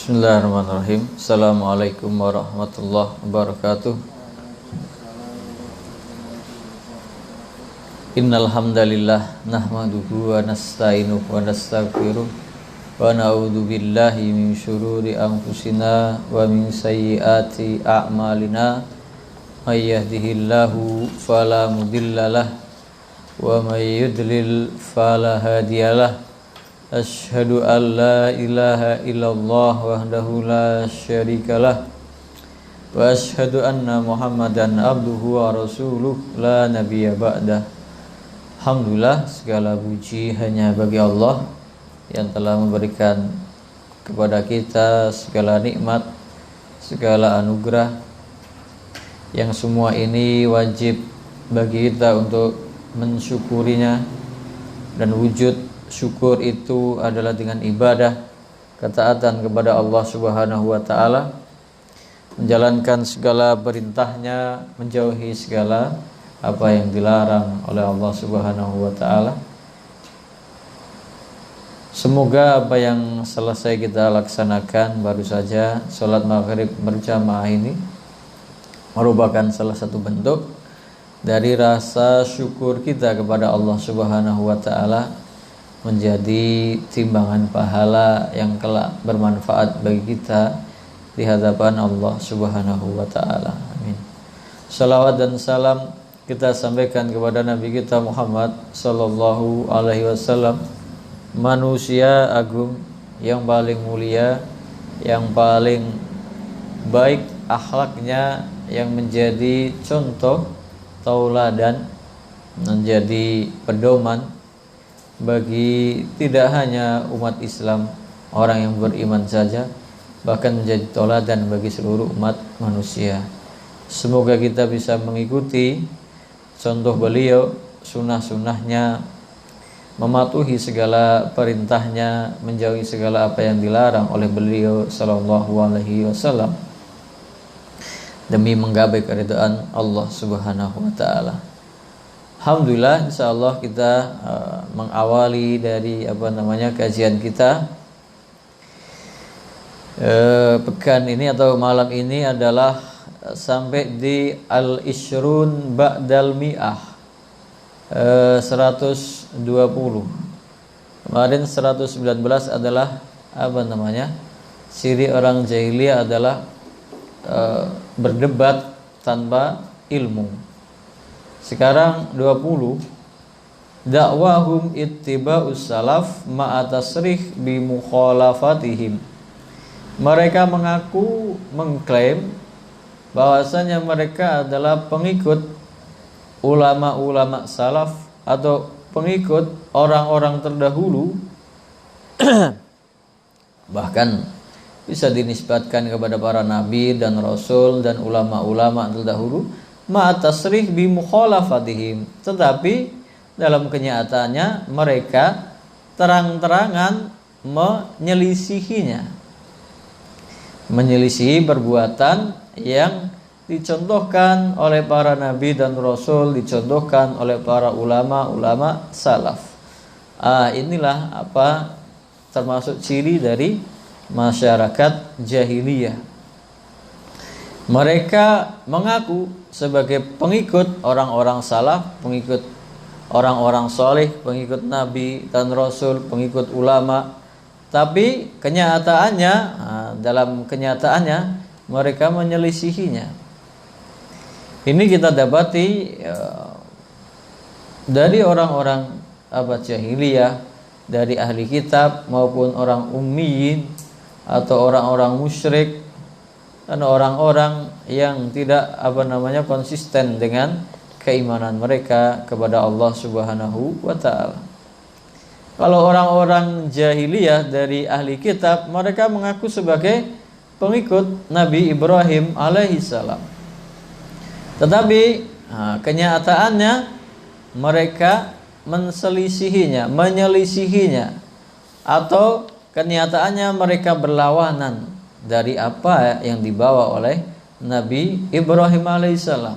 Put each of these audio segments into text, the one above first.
Bismillahirrahmanirrahim. Assalamualaikum warahmatullahi wabarakatuh. Innal hamdalillah nahmaduhu wa nasta'inuhu wa nastaghfiruh wa na'udzu billahi min syururi anfusina wa min sayyiati a'malina. May yahdihillahu fala mudhillalah wa may yudlil fala hadiyalah. Asyhadu an la ilaha illallah wahdahu la syarikalah wa asyhadu anna Muhammadan abduhu wa rasuluh la nabiyya ba'dah. Alhamdulillah, segala puji hanya bagi Allah yang telah memberikan kepada kita segala nikmat, segala anugerah, yang semua ini wajib bagi kita untuk mensyukurinya, dan wujud syukur itu adalah dengan ibadah, ketaatan kepada Allah Subhanahu wa taala, menjalankan segala perintahnya, menjauhi segala apa yang dilarang oleh Allah Subhanahu wa taala. Semoga apa yang selesai kita laksanakan baru saja, sholat maghrib berjamaah ini, merupakan salah satu bentuk dari rasa syukur kita kepada Allah Subhanahu wa taala, menjadi timbangan pahala yang kelak bermanfaat bagi kita di hadapan Allah Subhanahu wa taala. Amin. Salawat dan salam kita sampaikan kepada Nabi kita Muhammad sallallahu alaihi wasallam, manusia agung yang paling mulia, yang paling baik akhlaknya, yang menjadi contoh tauladan, menjadi pedoman bagi tidak hanya umat Islam, orang yang beriman saja, bahkan menjadi tauladan bagi seluruh umat manusia. Semoga kita bisa mengikuti contoh beliau, sunnah-sunnahnya, mematuhi segala perintahnya, menjauhi segala apa yang dilarang oleh beliau sallallahu alaihi wasallam, demi menggapai keridhaan Allah Subhanahu wa taala. Alhamdulillah, insyaallah kita mengawali dari kajian kita pekan ini atau malam ini adalah sampai di al-ishrun ba'dal mi'ah, 120. Kemarin 119 adalah ciri orang jahiliyah adalah berdebat tanpa ilmu. Sekarang 20, dakwahum ittiba'us salaf ma'a tasrih bi mukhalafatihim. Mereka mengaku, mengklaim bahwasanya mereka adalah pengikut ulama-ulama salaf atau pengikut orang-orang terdahulu. Bahkan bisa dinisbatkan kepada para nabi dan rasul dan ulama-ulama terdahulu, ma'atasrih bi mukhalafatihim, tetapi dalam kenyataannya mereka terang-terangan menyelisihi perbuatan yang dicontohkan oleh para nabi dan rasul, dicontohkan oleh para ulama-ulama salaf. Inilah termasuk ciri dari masyarakat jahiliyah. Mereka mengaku sebagai pengikut orang-orang salaf, pengikut orang-orang soleh, pengikut nabi dan rasul, pengikut ulama. Tapi dalam kenyataannya mereka menyelisihinya. Ini kita dapati dari orang-orang jahiliyah, dari ahli kitab maupun orang ummiyin atau orang-orang musyrik, dan orang-orang yang tidak konsisten dengan keimanan mereka kepada Allah Subhanahu wa taala. Kalau orang-orang jahiliyah dari ahli kitab, mereka mengaku sebagai pengikut Nabi Ibrahim alaihissalam. Tetapi kenyataannya mereka menyelisihinya, atau kenyataannya mereka berlawanan dari apa yang dibawa oleh Nabi Ibrahim alaihissalam.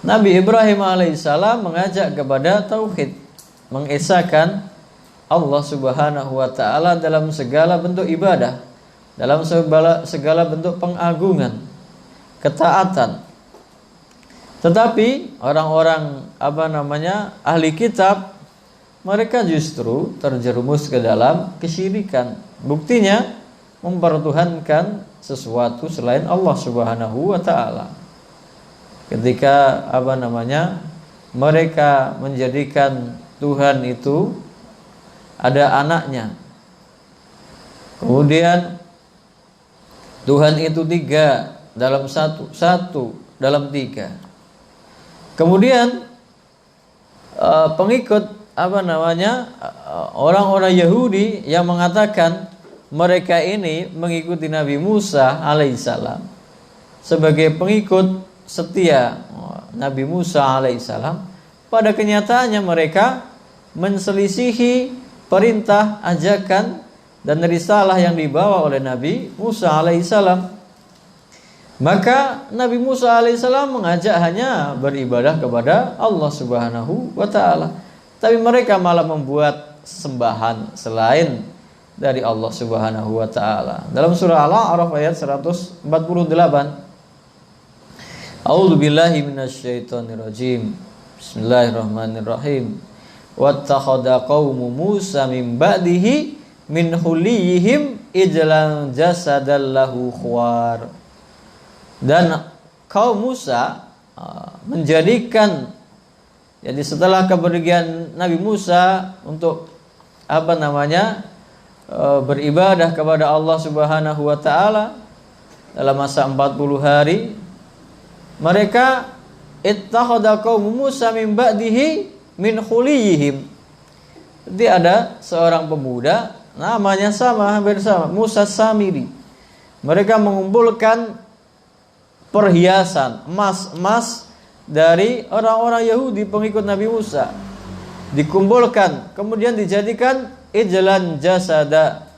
Nabi Ibrahim alaihissalam mengajak kepada tauhid, mengesahkan Allah Subhanahu wa taala dalam segala bentuk ibadah, dalam segala bentuk pengagungan, ketaatan. Tetapi orang-orang ahli kitab, mereka justru terjerumus ke dalam kesyirikan. Buktinya mempertuhankan sesuatu selain Allah Subhanahu wa taala. Ketika mereka menjadikan Tuhan itu ada anaknya. Kemudian Tuhan itu 3 dalam 1, 1 dalam 3. Kemudian pengikut orang-orang Yahudi yang mengatakan mereka ini mengikuti Nabi Musa alaihissalam sebagai pengikut setia Nabi Musa alaihissalam, pada kenyataannya mereka menselisihi perintah, ajakan dan risalah yang dibawa oleh Nabi Musa alaihissalam. Maka Nabi Musa alaihissalam mengajak hanya beribadah kepada Allah Subhanahu wa taala, tapi mereka malah membuat sembahan selain dari Allah Subhanahu wa taala. Dalam surah Al-A'raf ayat 148, A'udzu billahi minasyaitonir rajim. Bismillahirrahmanirrahim. Wattakhadha qaumu Musa min ba'dihi min huliyihim ijlan jasadan lahu khuwar. Dan kaum Musa menjadikan, jadi setelah kepergian Nabi Musa untuk beribadah kepada Allah Subhanahu wa taala dalam masa 40 hari, mereka ittakhadha qaum Musa min ba'dihi min khuliyihim. Jadi ada seorang pemuda namanya hampir sama, Musa Samiri. Mereka mengumpulkan perhiasan emas dari orang-orang Yahudi pengikut Nabi Musa, dikumpulkan kemudian dijadikan ijlan jasada,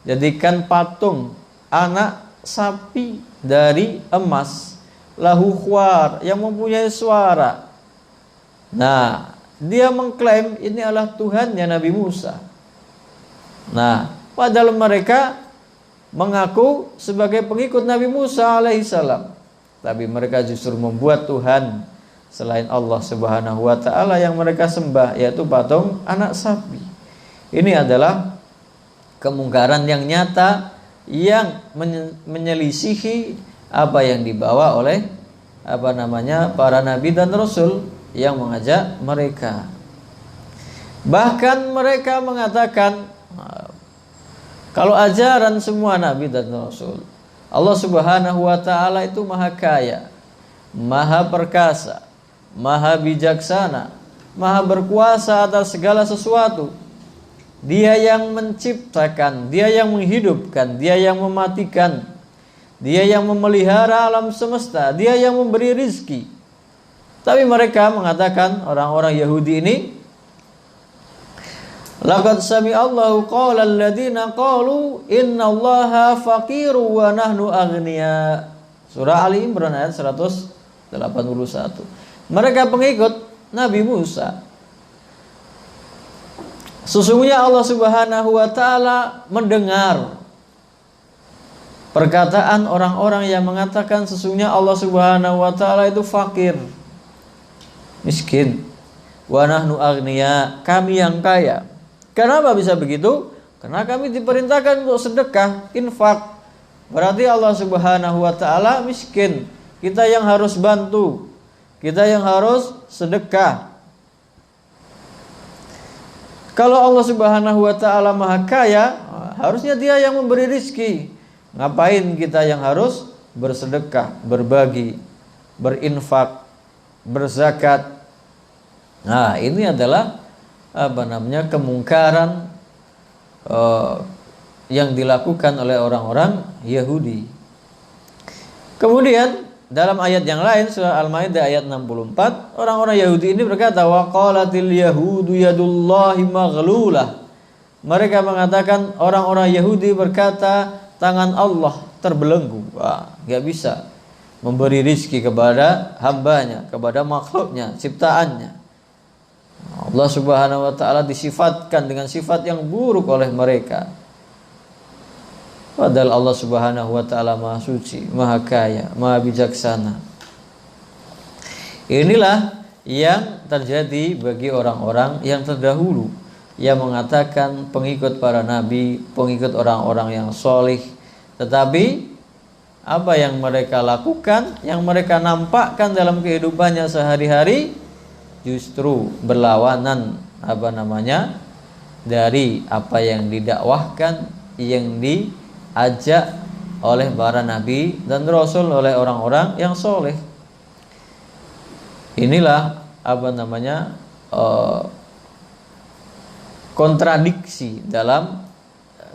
jadikan patung anak sapi dari emas, lahu khwar, yang mempunyai suara. Nah, dia mengklaim ini adalah Tuhannya Nabi Musa. Nah, padahal mereka mengaku sebagai pengikut Nabi Musa alaihissalam, tapi mereka justru membuat Tuhan selain Allah Subhanahu wa taala yang mereka sembah, yaitu patung anak sapi. Ini adalah kemungkaran yang nyata yang menyelisihi apa yang dibawa oleh para nabi dan rasul yang mengajak mereka. Bahkan mereka mengatakan kalau ajaran semua nabi dan rasul, Allah Subhanahu wa taala itu maha kaya, maha perkasa, maha bijaksana, maha berkuasa atas segala sesuatu. Dia yang menciptakan, dia yang menghidupkan, dia yang mematikan, dia yang memelihara alam semesta, dia yang memberi rizki. Tapi mereka mengatakan, orang-orang Yahudi ini, laqad sami'allahu qala alladziina qalu innallaha faqiru wa nahnu aghnia. Surah Ali Imran ayat 181. Mereka pengikut Nabi Musa. Sesungguhnya Allah Subhanahu wa taala mendengar perkataan orang-orang yang mengatakan sesungguhnya Allah Subhanahu wa taala itu fakir, miskin. Wa nahnu aghnia, kami yang kaya. Kenapa bisa begitu? Karena kami diperintahkan untuk sedekah, infak. Berarti Allah Subhanahu wa taala miskin. Kita yang harus bantu, kita yang harus sedekah. Kalau Allah Subhanahu wa taala maha kaya, harusnya dia yang memberi rizki. Ngapain kita yang harus bersedekah, berbagi, berinfak, berzakat? Nah, ini adalah kemungkaran yang dilakukan oleh orang-orang Yahudi. Kemudian dalam ayat yang lain, surah Al-Maidah ayat 64, orang-orang Yahudi ini berkata, wa qalatil yahudu yadullahi maghlulah. Mereka mengatakan, orang-orang Yahudi berkata, tangan Allah terbelenggu. Gak bisa memberi rizki kepada hambanya, kepada makhluknya, ciptaannya. Allah Subhanahu wa ta'ala disifatkan dengan sifat yang buruk oleh mereka. Padahal Allah Subhanahu wa taala Maha suci, Maha kaya, Maha bijaksana. Inilah yang terjadi bagi orang-orang yang terdahulu, yang mengatakan pengikut para nabi, pengikut orang-orang yang solih, tetapi apa yang mereka lakukan, yang mereka nampakkan dalam kehidupannya sehari-hari justru berlawanan dari apa yang didakwahkan, yang diajak oleh para nabi dan rasul, oleh orang-orang yang soleh. Inilah kontradiksi dalam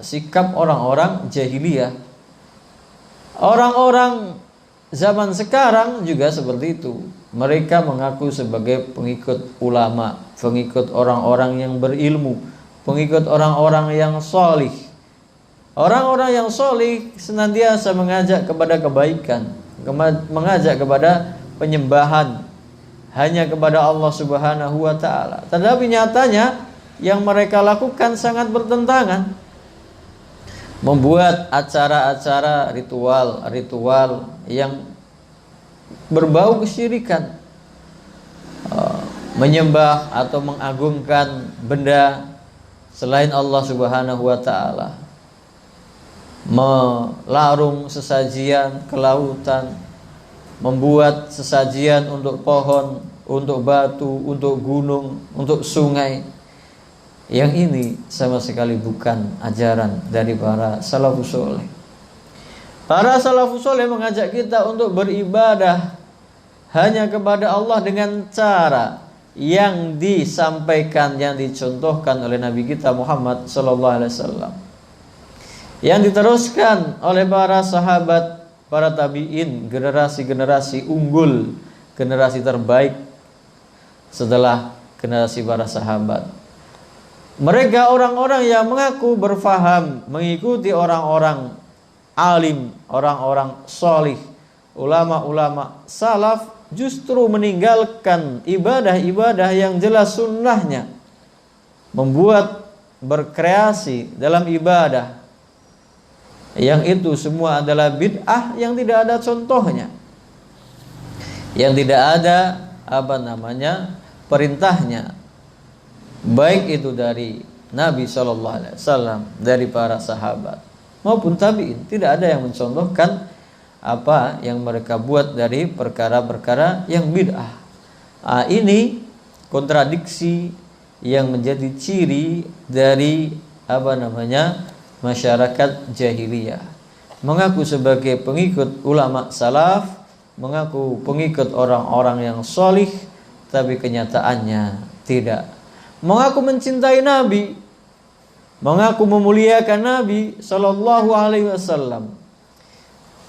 sikap orang-orang jahiliyah. Orang-orang zaman sekarang juga seperti itu. Mereka mengaku sebagai pengikut ulama, pengikut orang-orang yang berilmu, pengikut orang-orang yang solih. Orang-orang yang solih senantiasa mengajak kepada kebaikan, mengajak kepada penyembahan hanya kepada Allah Subhanahu wa taala. Tetapi nyatanya yang mereka lakukan sangat bertentangan. Membuat acara-acara ritual yang berbau kesyirikan, menyembah atau mengagungkan benda selain Allah Subhanahu wa taala, melarung sesajian ke lautan, membuat sesajian untuk pohon, untuk batu, untuk gunung, untuk sungai. Yang ini sama sekali bukan ajaran dari para salafus soleh. Para salafus soleh mengajak kita untuk beribadah hanya kepada Allah dengan cara yang disampaikan, yang dicontohkan oleh Nabi kita Muhammad SAW, yang diteruskan oleh para sahabat, para tabi'in, generasi-generasi unggul, generasi terbaik setelah generasi para sahabat. Mereka orang-orang yang mengaku berfaham, mengikuti orang-orang alim, orang-orang solih, ulama-ulama salaf, justru meninggalkan ibadah-ibadah yang jelas sunnahnya, membuat berkreasi dalam ibadah yang itu semua adalah bid'ah yang tidak ada contohnya, yang tidak ada perintahnya, baik itu dari Nabi SAW, dari para sahabat maupun tabi'in. Tidak ada yang mencontohkan apa yang mereka buat dari perkara-perkara yang bid'ah. Ini kontradiksi yang menjadi ciri dari masyarakat jahiliyah. Mengaku sebagai pengikut ulama salaf, mengaku pengikut orang-orang yang solih, tapi kenyataannya tidak. Mengaku mencintai Nabi, mengaku memuliakan Nabi Sallallahu Alaihi Wasallam,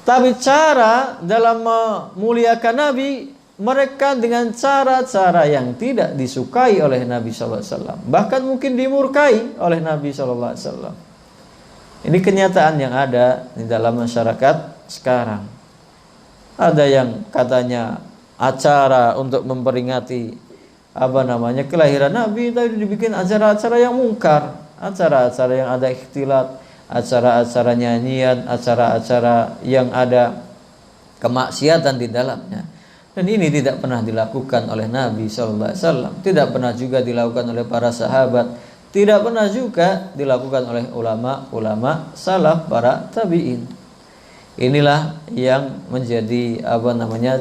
tapi cara dalam memuliakan Nabi mereka dengan cara-cara yang tidak disukai oleh Nabi Sallallahu Alaihi Wasallam, bahkan mungkin dimurkai oleh Nabi Sallallahu Alaihi Wasallam. Ini kenyataan yang ada di dalam masyarakat sekarang. Ada yang katanya acara untuk memperingati kelahiran Nabi, tapi dibikin acara-acara yang mungkar, acara-acara yang ada ikhtilat, acara-acara nyanyian, acara-acara yang ada kemaksiatan di dalamnya. Dan ini tidak pernah dilakukan oleh Nabi SAW, tidak pernah juga dilakukan oleh para sahabat, tidak pernah juga dilakukan oleh ulama-ulama salaf, para tabi'in. Inilah yang menjadi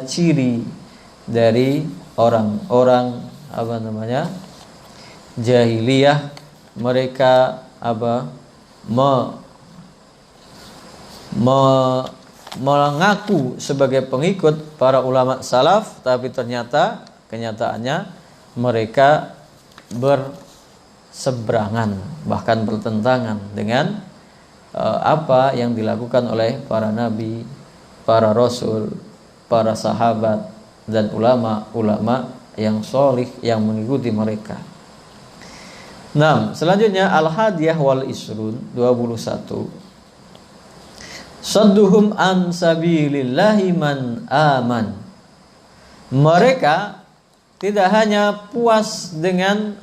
ciri dari orang-orang jahiliyah. Mereka mengaku sebagai pengikut para ulama salaf, tapi ternyata kenyataannya mereka berseberangan, bahkan bertentangan dengan apa yang dilakukan oleh para nabi, para rasul, para sahabat, dan ulama-ulama yang solih yang mengikuti mereka. Nah, selanjutnya Al-Hadiyah wal Isrun 21. Sadduhum an sabilillahi man aman. Mereka tidak hanya puas dengan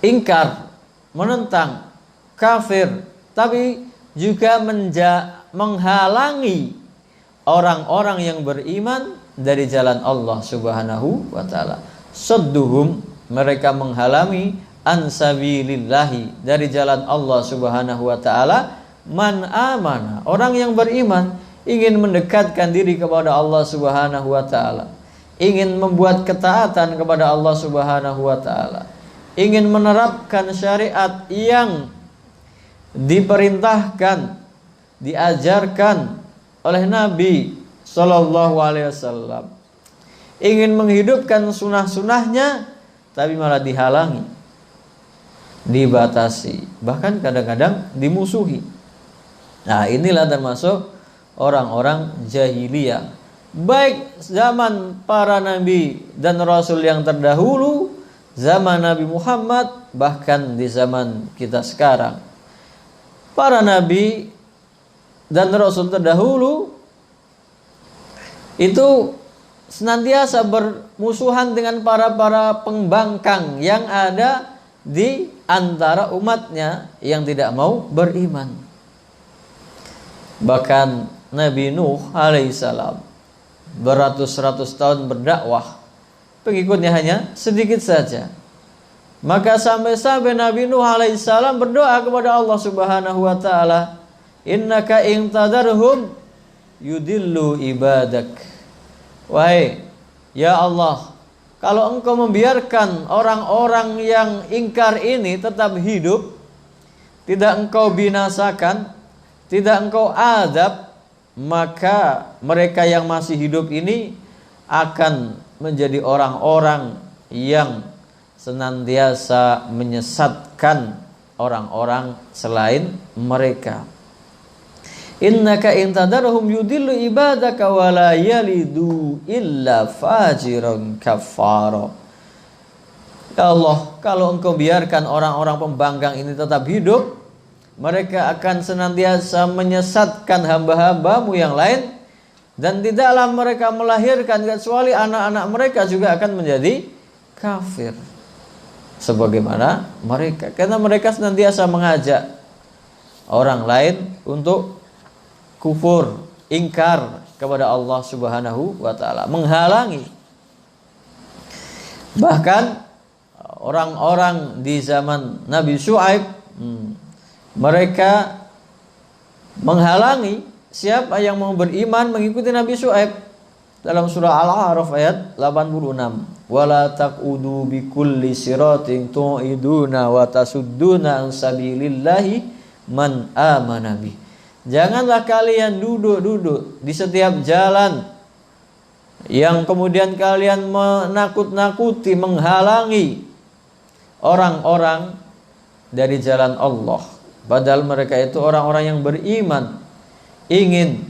ingkar, menentang, kafir, tapi juga menghalangi orang-orang yang beriman dari jalan Allah Subhanahu wa taala. Sadduhum, mereka menghalangi ansabilillahi, dari jalan Allah Subhanahu wa taala. Man amana, orang yang beriman ingin mendekatkan diri kepada Allah Subhanahu wa taala, ingin membuat ketaatan kepada Allah Subhanahu wa taala, ingin menerapkan syariat yang diperintahkan, diajarkan oleh Nabi Sallallahu Alaihi Wasallam, ingin menghidupkan sunnah-sunnahnya, tapi malah dihalangi, dibatasi, bahkan kadang-kadang dimusuhi. Nah, inilah termasuk orang-orang jahiliyah, baik zaman para nabi dan rasul yang terdahulu, zaman Nabi Muhammad, bahkan di zaman kita sekarang. Para nabi dan rasul terdahulu itu senantiasa bermusuhan dengan para pembangkang yang ada di antara umatnya yang tidak mau beriman. Bahkan Nabi Nuh alaihissalam beratus-ratus tahun berdakwah, pengikutnya hanya sedikit saja. Maka sampai-sampai Nabi Nuh alaihissalam berdoa kepada Allah Subhanahu wa taala, innaka in tadarhum yudillu ibadak. Wahai ya Allah, kalau engkau membiarkan orang-orang yang ingkar ini tetap hidup, tidak engkau binasakan, tidak engkau adab, maka mereka yang masih hidup ini akan menjadi orang-orang yang senantiasa menyesatkan orang-orang selain mereka. Innaka in tadarhum yudillu ibadaka wa la yalidu illa fajiran kafara. Ya Allah, kalau engkau biarkan orang-orang pembangkang ini tetap hidup, mereka akan senantiasa menyesatkan hamba-hambamu yang lain, dan tidaklah mereka melahirkan kecuali anak-anak mereka juga akan menjadi kafir sebagaimana mereka, karena mereka senantiasa mengajak orang lain untuk kufur, ingkar kepada Allah Subhanahu wa taala, menghalangi. Bahkan orang-orang di zaman Nabi Syuaib, mereka menghalangi siapa yang mau beriman mengikuti Nabi Syuaib. Dalam surah Al-A'raf ayat 86, wala taqudu bikulli siratin tu'iduna wa tasudduna an sabilillahi man amana bih. Janganlah kalian duduk-duduk di setiap jalan yang kemudian kalian menakut-nakuti, menghalangi orang-orang dari jalan Allah, padahal mereka itu orang-orang yang beriman, ingin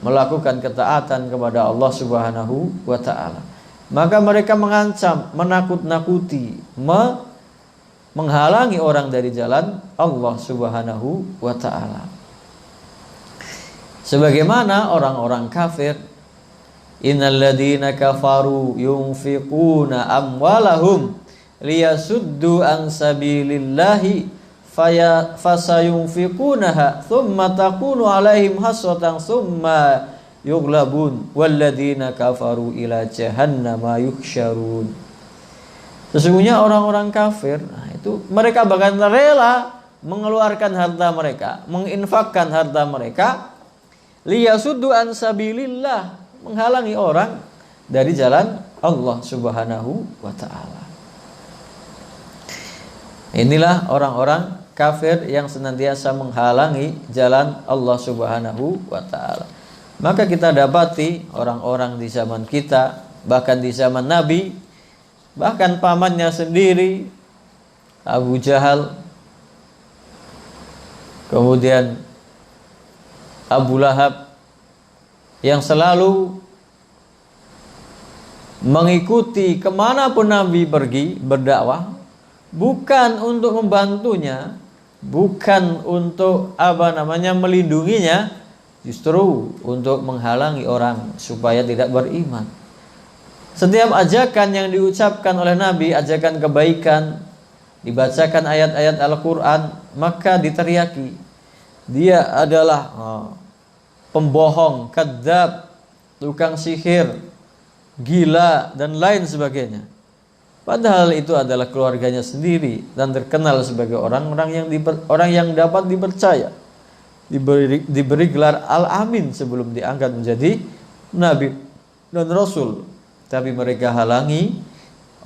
melakukan ketaatan kepada Allah Subhanahu wa taala. Maka mereka mengancam, menakut-nakuti, menghalangi orang dari jalan Allah Subhanahu wa taala. Sebagaimana orang-orang kafir, innal ladzina kafaru yunfiquna amwalahum liyasuddu an sabilillahi fasayunfiqunaha thumma takunu alaihim hasratan thumma yughlabun walladzina kafaru ila jahannama yuhsyarun. Sesungguhnya orang-orang kafir, itu mereka bahkan rela mengeluarkan harta mereka, menginfakkan harta mereka, liyasuddu an sabilillah, menghalangi orang dari jalan Allah Subhanahu wa taala. Inilah orang-orang kafir yang senantiasa menghalangi jalan Allah Subhanahu wa taala. Maka kita dapati orang-orang di zaman kita, bahkan di zaman Nabi, bahkan pamannya sendiri Abu Jahal, kemudian Abu Lahab, yang selalu mengikuti kemanapun Nabi pergi berdakwah, bukan untuk membantunya, bukan untuk melindunginya, justru untuk menghalangi orang supaya tidak beriman. Setiap ajakan yang diucapkan oleh Nabi, ajakan kebaikan, dibacakan ayat-ayat Al-Quran, maka diteriaki dia adalah pembohong, kadzab, tukang sihir, gila, dan lain sebagainya. Padahal itu adalah keluarganya sendiri dan terkenal sebagai orang yang dapat dipercaya, diberi gelar Al-Amin sebelum diangkat menjadi Nabi dan Rasul. Tapi mereka halangi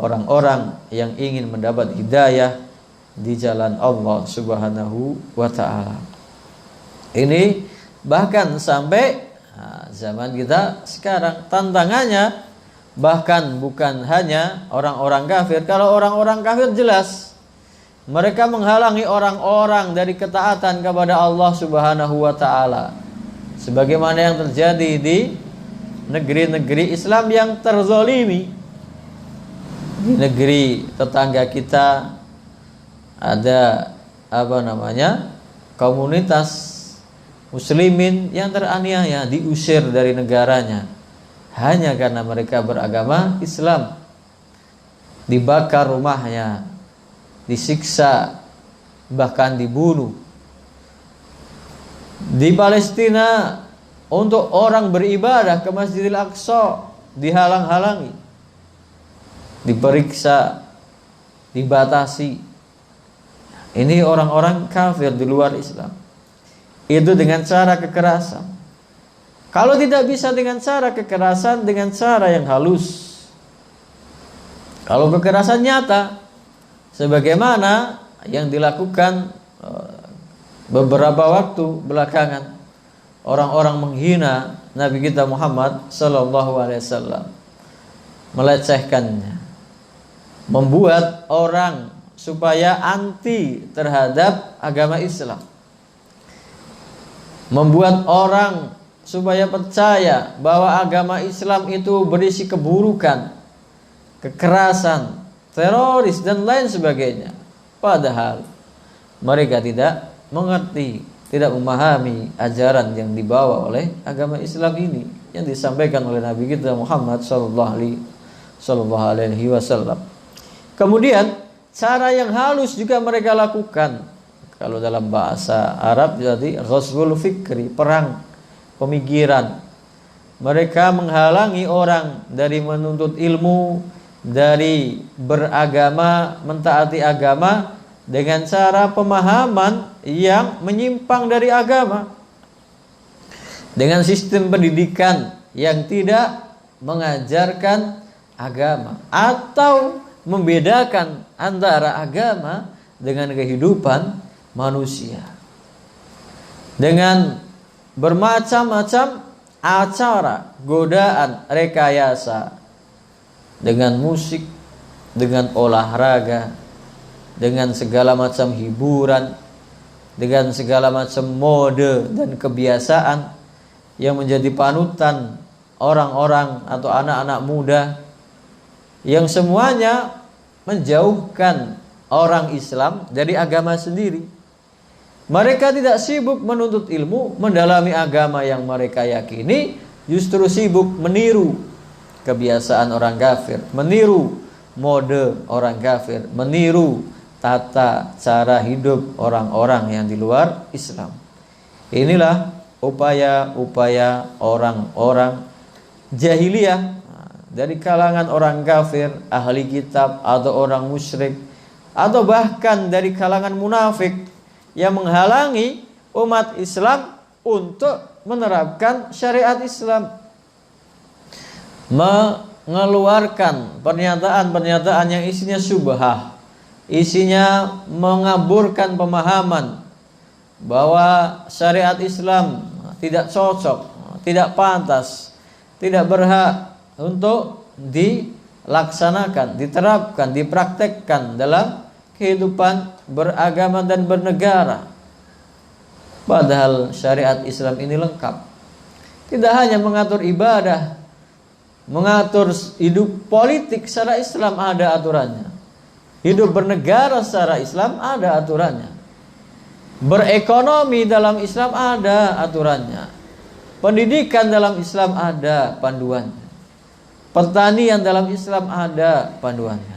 orang-orang yang ingin mendapat hidayah di jalan Allah Subhanahu wa ta'ala. Ini bahkan sampai zaman kita sekarang, tantangannya bahkan bukan hanya orang-orang kafir. Kalau orang-orang kafir jelas mereka menghalangi orang-orang dari ketaatan kepada Allah Subhanahu wa ta'ala, sebagaimana yang terjadi di negeri-negeri Islam yang terzolimi. Di negeri tetangga kita ada komunitas muslimin yang teraniaya, diusir dari negaranya hanya karena mereka beragama Islam. Dibakar rumahnya, disiksa, bahkan dibunuh. Di Palestina untuk orang beribadah ke Masjidil Aqsa dihalang-halangi, diperiksa, dibatasi. Ini orang-orang kafir di luar Islam. Itu dengan cara kekerasan. Kalau tidak bisa dengan cara kekerasan, dengan cara yang halus. Kalau kekerasan nyata, sebagaimana yang dilakukan beberapa waktu belakangan, orang-orang menghina Nabi kita Muhammad sallallahu alaihi wasallam, melecehkannya, membuat orang supaya anti terhadap agama Islam, membuat orang supaya percaya bahwa agama Islam itu berisi keburukan, kekerasan, teroris, dan lain sebagainya. Padahal mereka tidak mengerti, tidak memahami ajaran yang dibawa oleh agama Islam ini, yang disampaikan oleh Nabi kita Muhammad sallallahu alaihi wasallam. Kemudian cara yang halus juga mereka lakukan. Kalau dalam bahasa Arab jadi ghazwul fikri, perang pemikiran. Mereka menghalangi orang dari menuntut ilmu, dari beragama, mentaati agama dengan cara pemahaman yang menyimpang dari agama, dengan sistem pendidikan yang tidak mengajarkan agama atau membedakan antara agama dengan kehidupan manusia, dengan bermacam-macam acara, godaan, rekayasa, dengan musik, dengan olahraga, dengan segala macam hiburan, dengan segala macam mode dan kebiasaan yang menjadi panutan orang-orang atau anak-anak muda, yang semuanya menjauhkan orang Islam dari agama sendiri. Mereka tidak sibuk menuntut ilmu, mendalami agama yang mereka yakini, justru sibuk meniru kebiasaan orang kafir, meniru mode orang kafir, meniru tata cara hidup orang-orang yang di luar Islam. Inilah upaya-upaya orang-orang jahiliyah dari kalangan orang kafir, ahli kitab, atau orang musyrik, atau bahkan dari kalangan munafik yang menghalangi umat Islam untuk menerapkan syariat Islam, mengeluarkan pernyataan-pernyataan yang isinya syubhah, isinya mengaburkan pemahaman bahwa syariat Islam tidak cocok, tidak pantas, tidak berhak untuk dilaksanakan, diterapkan, dipraktekkan dalam kehidupan beragama dan bernegara. Padahal syariat Islam ini lengkap. Tidak hanya mengatur ibadah, mengatur hidup politik secara Islam ada aturannya. Hidup bernegara secara Islam ada aturannya. Berekonomi dalam Islam ada aturannya. Pendidikan dalam Islam ada panduannya. Pertanian dalam Islam ada panduannya.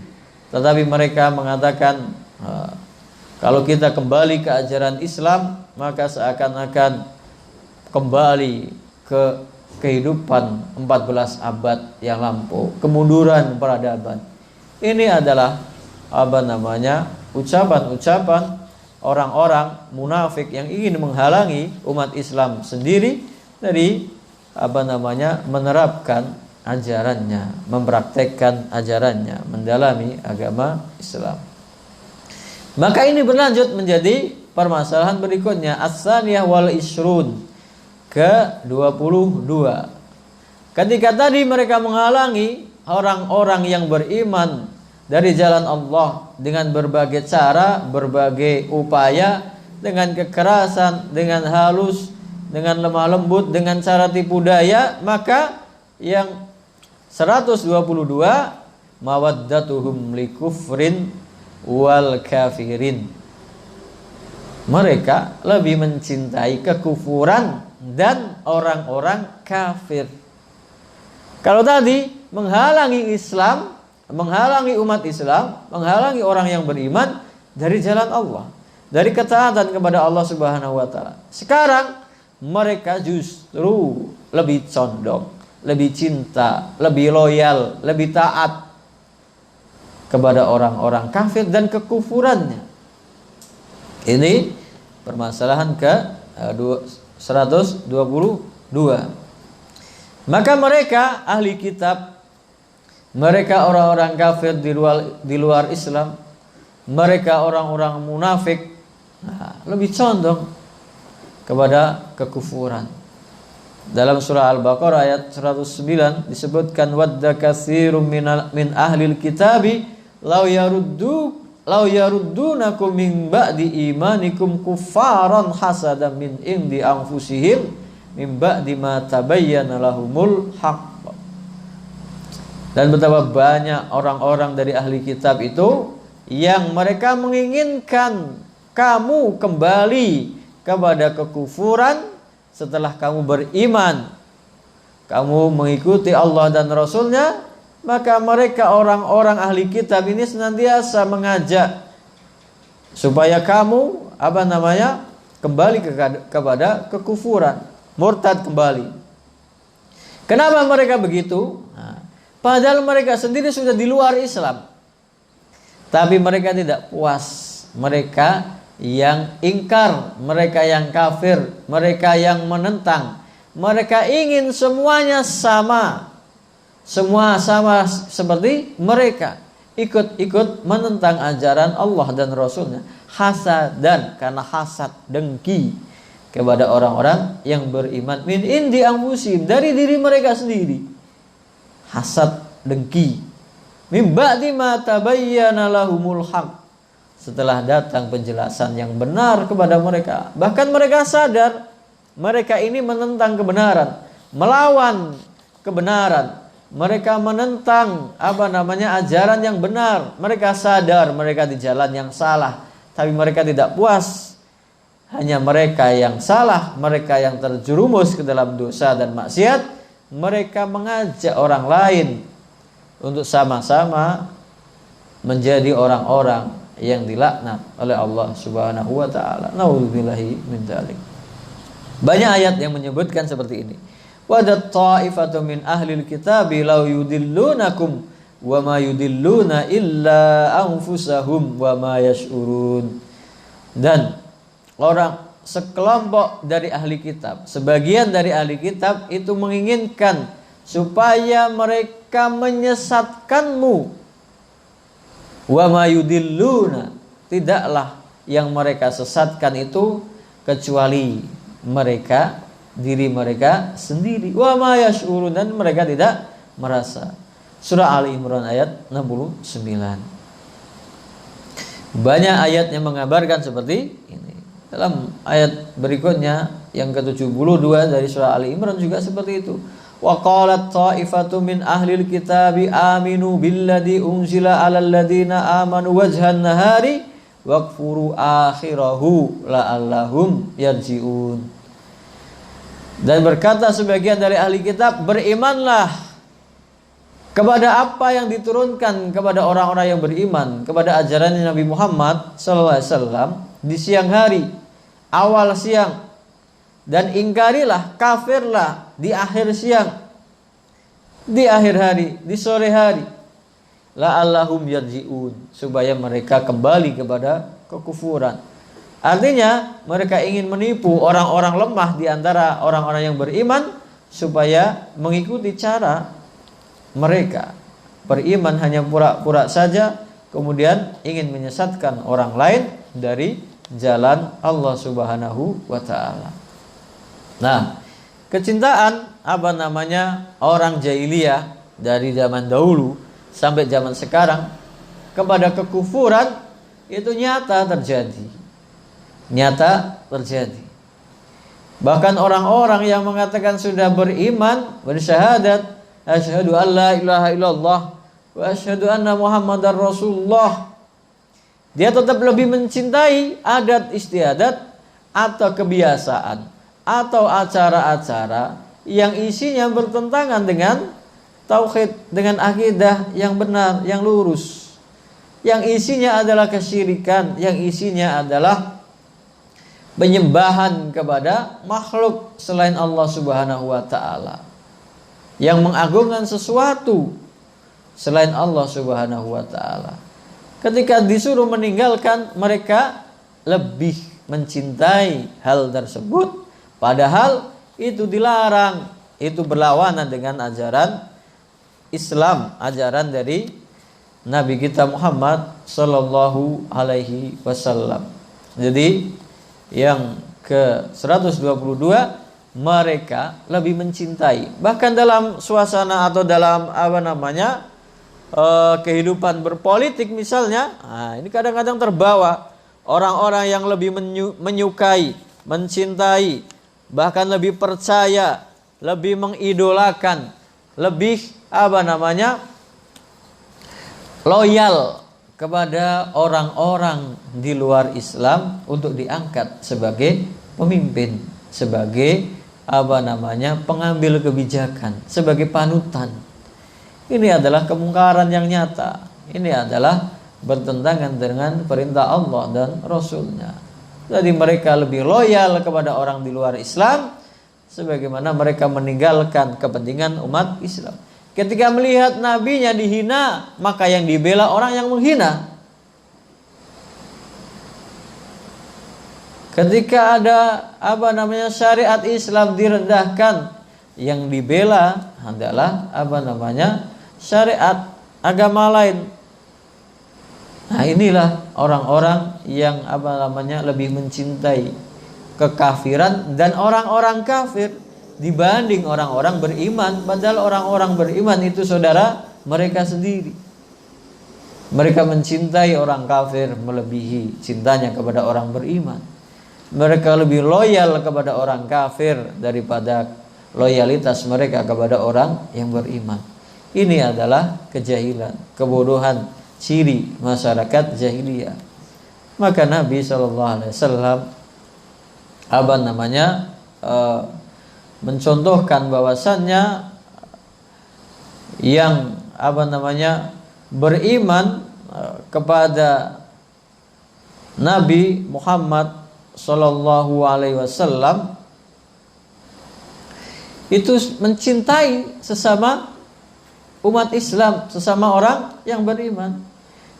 Tetapi mereka mengatakan Nah, kalau kita kembali ke ajaran Islam, maka seakan-akan kembali ke kehidupan 14 abad yang lampau, kemunduran peradaban. Ini adalah ucapan-ucapan orang-orang munafik yang ingin menghalangi umat Islam sendiri dari menerapkan ajarannya, mempraktekkan ajarannya, mendalami agama Islam. Maka ini berlanjut menjadi permasalahan berikutnya, as-saniyah wal ishrun, ke-22. Ketika tadi mereka menghalangi orang-orang yang beriman dari jalan Allah dengan berbagai cara, berbagai upaya, dengan kekerasan, dengan halus, dengan lemah lembut, dengan cara tipu daya, maka yang 122 mawaddatuhum likufrin wal kafirin. Mereka lebih mencintai kekufuran dan orang-orang kafir. Kalau tadi menghalangi Islam, menghalangi umat Islam, menghalangi orang yang beriman dari jalan Allah, dari ketaatan kepada Allah Subhanahu wa taala. Sekarang mereka justru lebih condong, lebih cinta, lebih loyal, lebih taat kepada orang-orang kafir dan kekufurannya. Ini permasalahan ke 122. Maka mereka ahli kitab, mereka orang-orang kafir di luar Islam, mereka orang-orang munafik, lebih condong kepada kekufuran. Dalam surah Al-Baqarah ayat 109 disebutkan, wadda katsirun min ahlil kitabi law yaruddunakum min ba'di imanikum kuffaran hasadan min indi anfusihim min ba'di ma tabayyana lahumul haqq. Dan betapa banyak orang-orang dari ahli kitab itu yang mereka menginginkan kamu kembali kepada kekufuran setelah kamu beriman, kamu mengikuti Allah dan Rasulnya. Maka mereka orang-orang ahli kitab ini senantiasa mengajak supaya kamu kembali kepada kekufuran, murtad kembali. Kenapa mereka begitu? Padahal mereka sendiri sudah di luar Islam, tapi mereka tidak puas. Mereka yang ingkar, mereka yang kafir, mereka yang menentang, mereka ingin semuanya sama. Semua sama seperti mereka, ikut-ikut menentang ajaran Allah dan Rasulnya. Hasadan, karena hasad, dengki kepada orang-orang yang beriman. Min indi anfusihim, dari diri mereka sendiri. Hasad, dengki. Min ba'di ma tabayyana lahumul haqq, setelah datang penjelasan yang benar kepada mereka. Bahkan mereka sadar mereka ini menentang kebenaran, melawan kebenaran. Mereka menentang ajaran yang benar. Mereka sadar mereka di jalan yang salah, tapi mereka tidak puas. Hanya mereka yang salah, mereka yang terjerumus ke dalam dosa dan maksiat. Mereka mengajak orang lain untuk sama-sama menjadi orang-orang yang dilaknat oleh Allah Subhanahu wa taala. Nauzubillahi min dzalik. Banyak ayat yang menyebutkan seperti ini. Wadat ta'ifatu min ahlil kitabi law yudillunakum wa ma yudilluna illa anfusahum wa ma yash'urun. Dan orang sekelompok dari ahli kitab, sebagian dari ahli kitab itu menginginkan supaya mereka menyesatkanmu. Wa ma yudilluna, tidaklah yang mereka sesatkan itu kecuali mereka, diri mereka sendiri. Wa ma yash'urun, dan mereka tidak merasa. Surah Ali Imran ayat 69. Banyak ayat yang mengabarkan seperti ini. Dalam ayat berikutnya yang ke-72 dari surah Ali Imran juga seperti itu. Wa qalat ta'ifatu min ahlil kitabi aminu billadzi unzila 'alal ladzina amanu wajhan nahari waqfuru akhirahu la'allahum yarji'un. Dan berkata sebagian dari ahli kitab, berimanlah kepada apa yang diturunkan kepada orang-orang yang beriman, kepada ajaran Nabi Muhammad SAW di siang hari, awal siang, dan ingkarilah, kafirlah di akhir siang, di akhir hari, di sore hari, la'allahum yarji'un, supaya mereka kembali kepada kekufuran. Artinya mereka ingin menipu orang-orang lemah di antara orang-orang yang beriman supaya mengikuti cara mereka. Beriman hanya pura-pura saja, kemudian ingin menyesatkan orang lain dari jalan Allah Subhanahu wa taala. Nah, kecintaan orang jahiliyah dari zaman dahulu sampai zaman sekarang kepada kekufuran itu nyata terjadi. Bahkan orang-orang yang mengatakan sudah beriman, bersyahadat, asyhadu an la ilaha illallah wa asyhadu anna muhammadar rasulullah, dia tetap lebih mencintai adat istiadat atau kebiasaan atau acara-acara yang isinya bertentangan dengan tauhid, dengan akidah yang benar, yang lurus, yang isinya adalah kesyirikan, yang isinya adalah penyembahan kepada makhluk selain Allah Subhanahu wa taala, yang mengagungkan sesuatu selain Allah Subhanahu wa taala. Ketika disuruh meninggalkan, mereka lebih mencintai hal tersebut, padahal itu dilarang, itu berlawanan dengan ajaran Islam, ajaran dari Nabi kita Muhammad sallallahu alaihi wasallam. Jadi yang ke-122, mereka lebih mencintai, bahkan dalam suasana atau dalam kehidupan berpolitik misalnya, ini kadang-kadang terbawa orang-orang yang lebih menyukai, mencintai, bahkan lebih percaya, lebih mengidolakan, lebih loyal kepada orang-orang di luar Islam untuk diangkat sebagai pemimpin, sebagai pengambil kebijakan, sebagai panutan. Ini adalah kemungkaran yang nyata. Ini adalah bertentangan dengan perintah Allah dan Rasulnya. Jadi mereka lebih loyal kepada orang di luar Islam, sebagaimana mereka meninggalkan kepentingan umat Islam. Ketika melihat nabinya dihina, maka yang dibela orang yang menghina. Ketika ada syariat Islam direndahkan, yang dibela adalah syariat agama lain. Nah, inilah orang-orang yang lebih mencintai kekafiran dan orang-orang kafir dibanding orang-orang beriman, padahal orang-orang beriman itu saudara mereka sendiri. Mereka mencintai orang kafir melebihi cintanya kepada orang beriman. Mereka lebih loyal kepada orang kafir daripada loyalitas mereka kepada orang yang beriman. Ini adalah kejahilan, kebodohan, ciri masyarakat jahiliyah. Maka Nabi SAW mencontohkan bahwasannya yang beriman kepada Nabi Muhammad sallallahu alaihi wasallam itu mencintai sesama umat Islam, sesama orang yang beriman.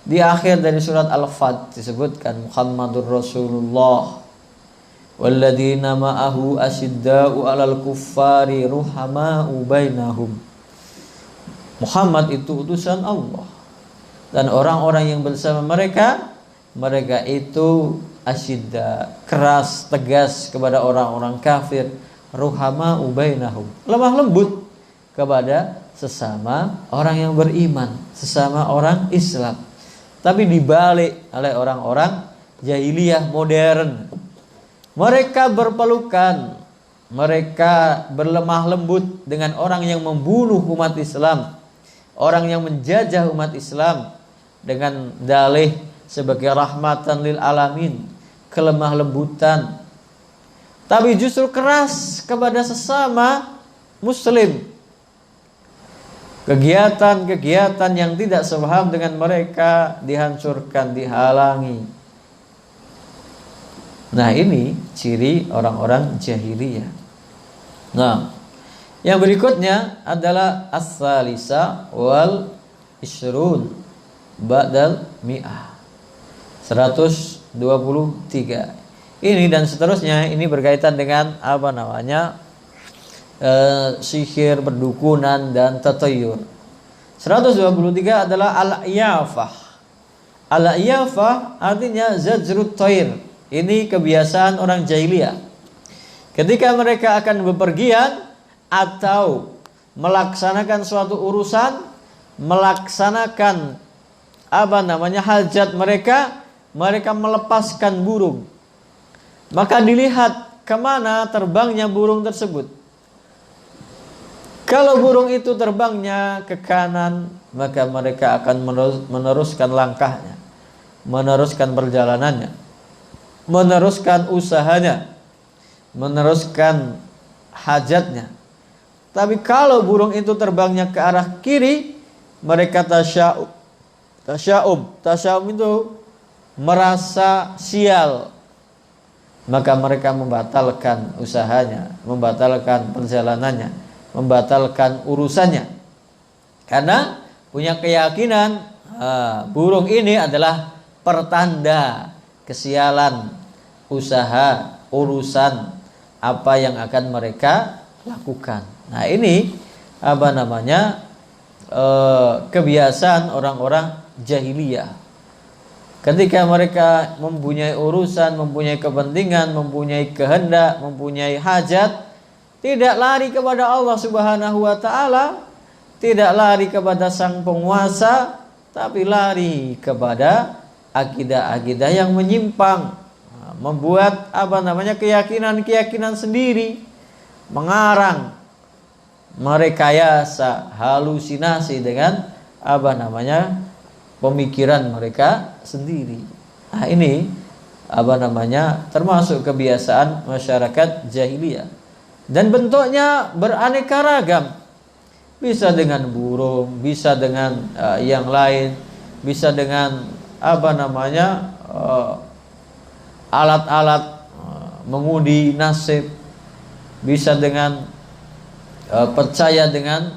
Di akhir dari surat Al-Fat disebutkan Muhammadur Rasulullah walladzina ma'ahu asyidda'u 'alal kuffari ruhama'u bainahum. Muhammad itu utusan Allah, dan orang-orang yang bersama mereka itu asyidda, keras, tegas kepada orang-orang kafir, ruhama'u bainahum, lemah lembut kepada sesama orang yang beriman, sesama orang Islam. Tapi dibalik oleh orang-orang jahiliyah modern, mereka berpelukan, mereka berlemah lembut dengan orang yang membunuh umat Islam, orang yang menjajah umat Islam, dengan dalih sebagai rahmatan lil alamin, kelemah lembutan. Tapi justru keras kepada sesama muslim, Kegiatan-kegiatan yang tidak sepaham dengan mereka dihancurkan, dihalangi. Nah, ini ciri orang-orang jahiliyah. Nah, yang berikutnya adalah as-salisa wal isrun ba'dal mi'ah. 123. Ini dan seterusnya ini berkaitan dengan apa namanya? Sihir, perdukunan dan tatayur. 123 adalah al-iyafah. Al-iyafah artinya zajrut thair. Ini kebiasaan orang jahiliyah. Ketika mereka akan bepergian atau melaksanakan suatu urusan, melaksanakan apa namanya hajat mereka, mereka melepaskan burung. Maka dilihat kemana terbangnya burung tersebut. Kalau burung itu terbangnya ke kanan, maka mereka akan meneruskan langkahnya, meneruskan perjalanannya, meneruskan usahanya, meneruskan hajatnya. Tapi kalau burung itu terbangnya ke arah kiri, mereka tasya'um. Tasya'um itu merasa sial. Maka mereka membatalkan usahanya, membatalkan perjalanannya, membatalkan urusannya, karena punya keyakinan burung ini adalah pertanda kesialan usaha urusan apa yang akan mereka lakukan. Nah, ini apa namanya kebiasaan orang-orang jahiliyah. Ketika mereka mempunyai urusan, mempunyai kepentingan, mempunyai kehendak, mempunyai hajat, tidak lari kepada Allah Subhanahu wa ta'ala, tidak lari kepada sang penguasa, tapi lari kepada akidah-akidah yang menyimpang, membuat apa namanya keyakinan-keyakinan sendiri, mengarang, merekayasa, halusinasi dengan apa namanya pemikiran mereka sendiri. Nah, ini apa namanya termasuk kebiasaan masyarakat jahiliyah. Dan bentuknya beraneka ragam. Bisa dengan burung, bisa dengan yang lain, bisa dengan apa namanya alat-alat mengundi nasib, bisa dengan percaya dengan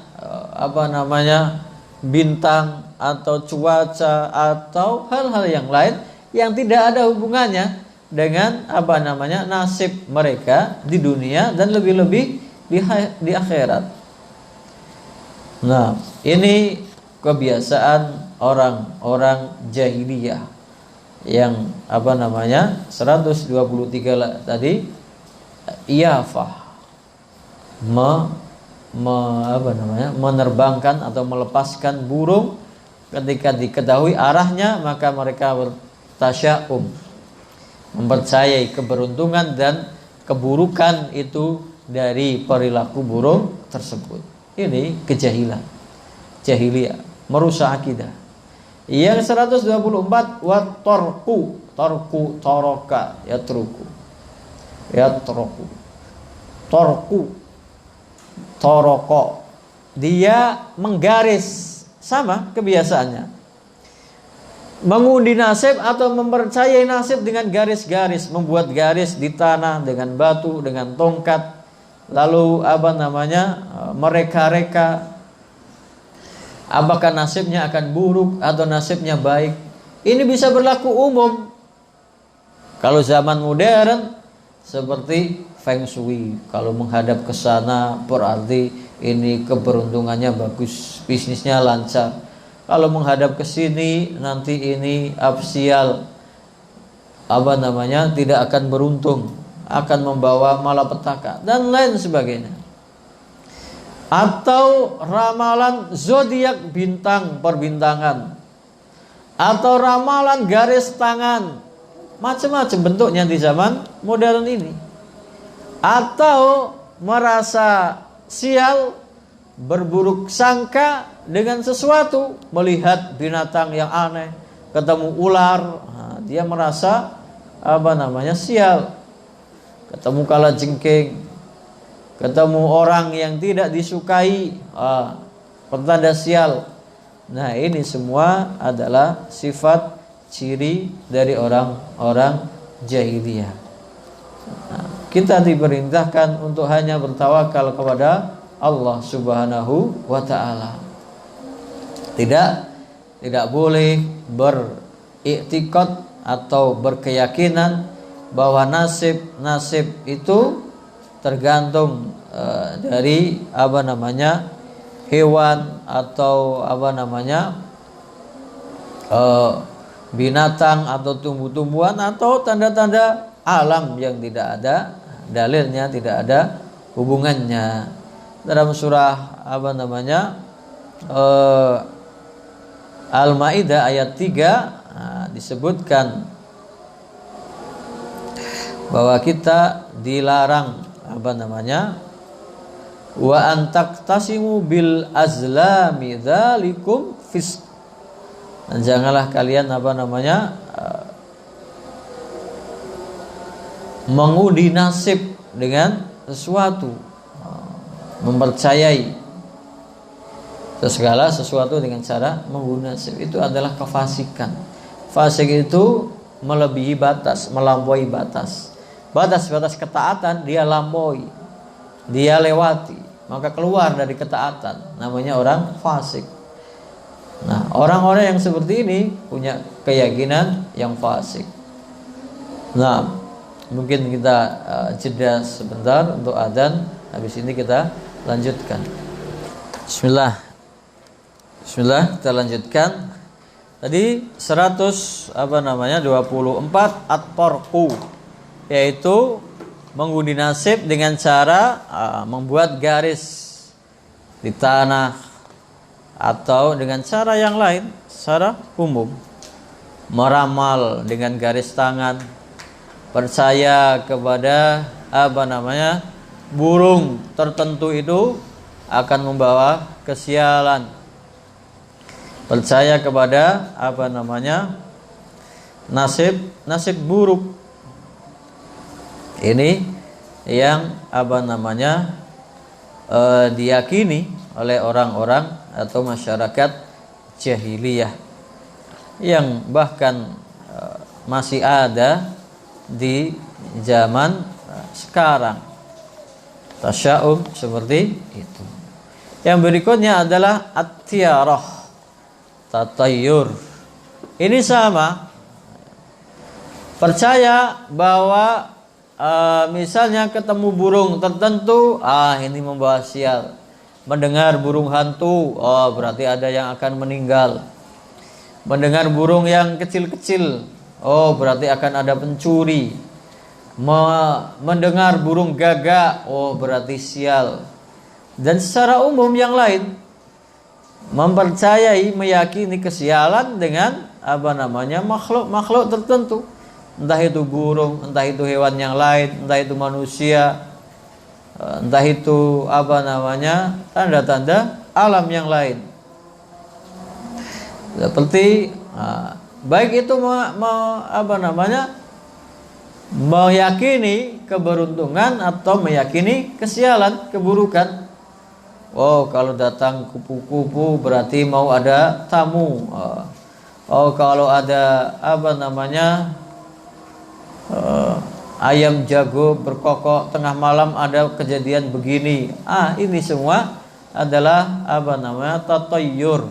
apa namanya bintang atau cuaca atau hal-hal yang lain yang tidak ada hubungannya dengan apa namanya nasib mereka di dunia dan lebih-lebih di akhirat. Nah, ini kebiasaan orang-orang jahiliyah yang apa namanya 123 tadi, iyafah, apa namanya menerbangkan atau melepaskan burung ketika diketahui arahnya, maka mereka bertasya'um, mempercayai keberuntungan dan keburukan itu dari perilaku burung tersebut. Ini kejahilan, jahiliyah, merusak akidah. Yang 124 wa tarku taraka yatruku toroko, dia menggaris, sama kebiasaannya, mengundi nasib atau mempercayai nasib dengan garis-garis, membuat garis di tanah dengan batu, dengan tongkat, lalu apa namanya mereka-reka apakah nasibnya akan buruk atau nasibnya baik. Ini bisa berlaku umum. Kalau zaman modern seperti Feng Shui, kalau menghadap ke sana berarti ini keberuntungannya bagus, bisnisnya lancar. Kalau menghadap ke sini nanti ini absial, apa namanya tidak akan beruntung, akan membawa malapetaka dan lain sebagainya. Atau ramalan zodiak, bintang perbintangan, atau ramalan garis tangan, macam-macam bentuknya di zaman modern ini. Atau merasa sial, berburuk sangka dengan sesuatu, melihat binatang yang aneh, ketemu ular, nah, dia merasa apa namanya sial, ketemu kalajengking, ketemu orang yang tidak disukai, petanda sial. Nah, ini semua adalah sifat ciri dari orang-orang jahiliyah. Nah, kita diperintahkan untuk hanya bertawakal kepada Allah Subhanahu wa taala. Tidak boleh beriktikad atau berkeyakinan bahwa nasib itu tergantung dari hewan atau binatang atau tumbuh-tumbuhan atau tanda-tanda alam yang tidak ada dalilnya, tidak ada hubungannya. Dalam surah Al-Maidah ayat 3 disebutkan bahwa kita dilarang wa antaqtasimu bil azlami dzalikum fisq. Dan janganlah kalian mengundi nasib dengan sesuatu, mempercayai segala sesuatu dengan cara mengundi nasib, itu adalah kefasikan. Fasik itu melebihi batas, melampaui batas ketaatan, dia lampaui, dia lewati, maka keluar dari ketaatan, namanya orang fasik. Nah, orang-orang yang seperti ini punya keyakinan yang fasik. Nah, mungkin kita jeda sebentar untuk adzan, habis ini kita lanjutkan. Bismillah, kita lanjutkan. Tadi 24 at-tarqu, yaitu mengundi nasib dengan cara membuat garis di tanah atau dengan cara yang lain, secara umum, meramal dengan garis tangan, percaya kepada burung tertentu itu akan membawa kesialan, percaya kepada nasib buruk. Ini yang diyakini oleh orang-orang atau masyarakat jahiliyah yang bahkan masih ada di zaman sekarang, tasya'um seperti itu. Yang berikutnya adalah at-tiyarah, tatayyur. Ini sama, percaya bahwa misalnya ketemu burung tertentu, ini membawa sial. Mendengar burung hantu, berarti ada yang akan meninggal. Mendengar burung yang kecil-kecil, berarti akan ada pencuri. Mendengar burung gagak, berarti sial. Dan secara umum yang lain mempercayai, meyakini kesialan dengan makhluk tertentu. Entah itu burung, entah itu hewan yang lain, entah itu manusia, entah itu tanda-tanda alam yang lain. Seperti baik itu meyakini keberuntungan atau meyakini kesialan, keburukan. Kalau datang kupu-kupu berarti mau ada tamu. Kalau ada ayam jago berkokok tengah malam ada kejadian begini. Ini semua adalah tatayyur,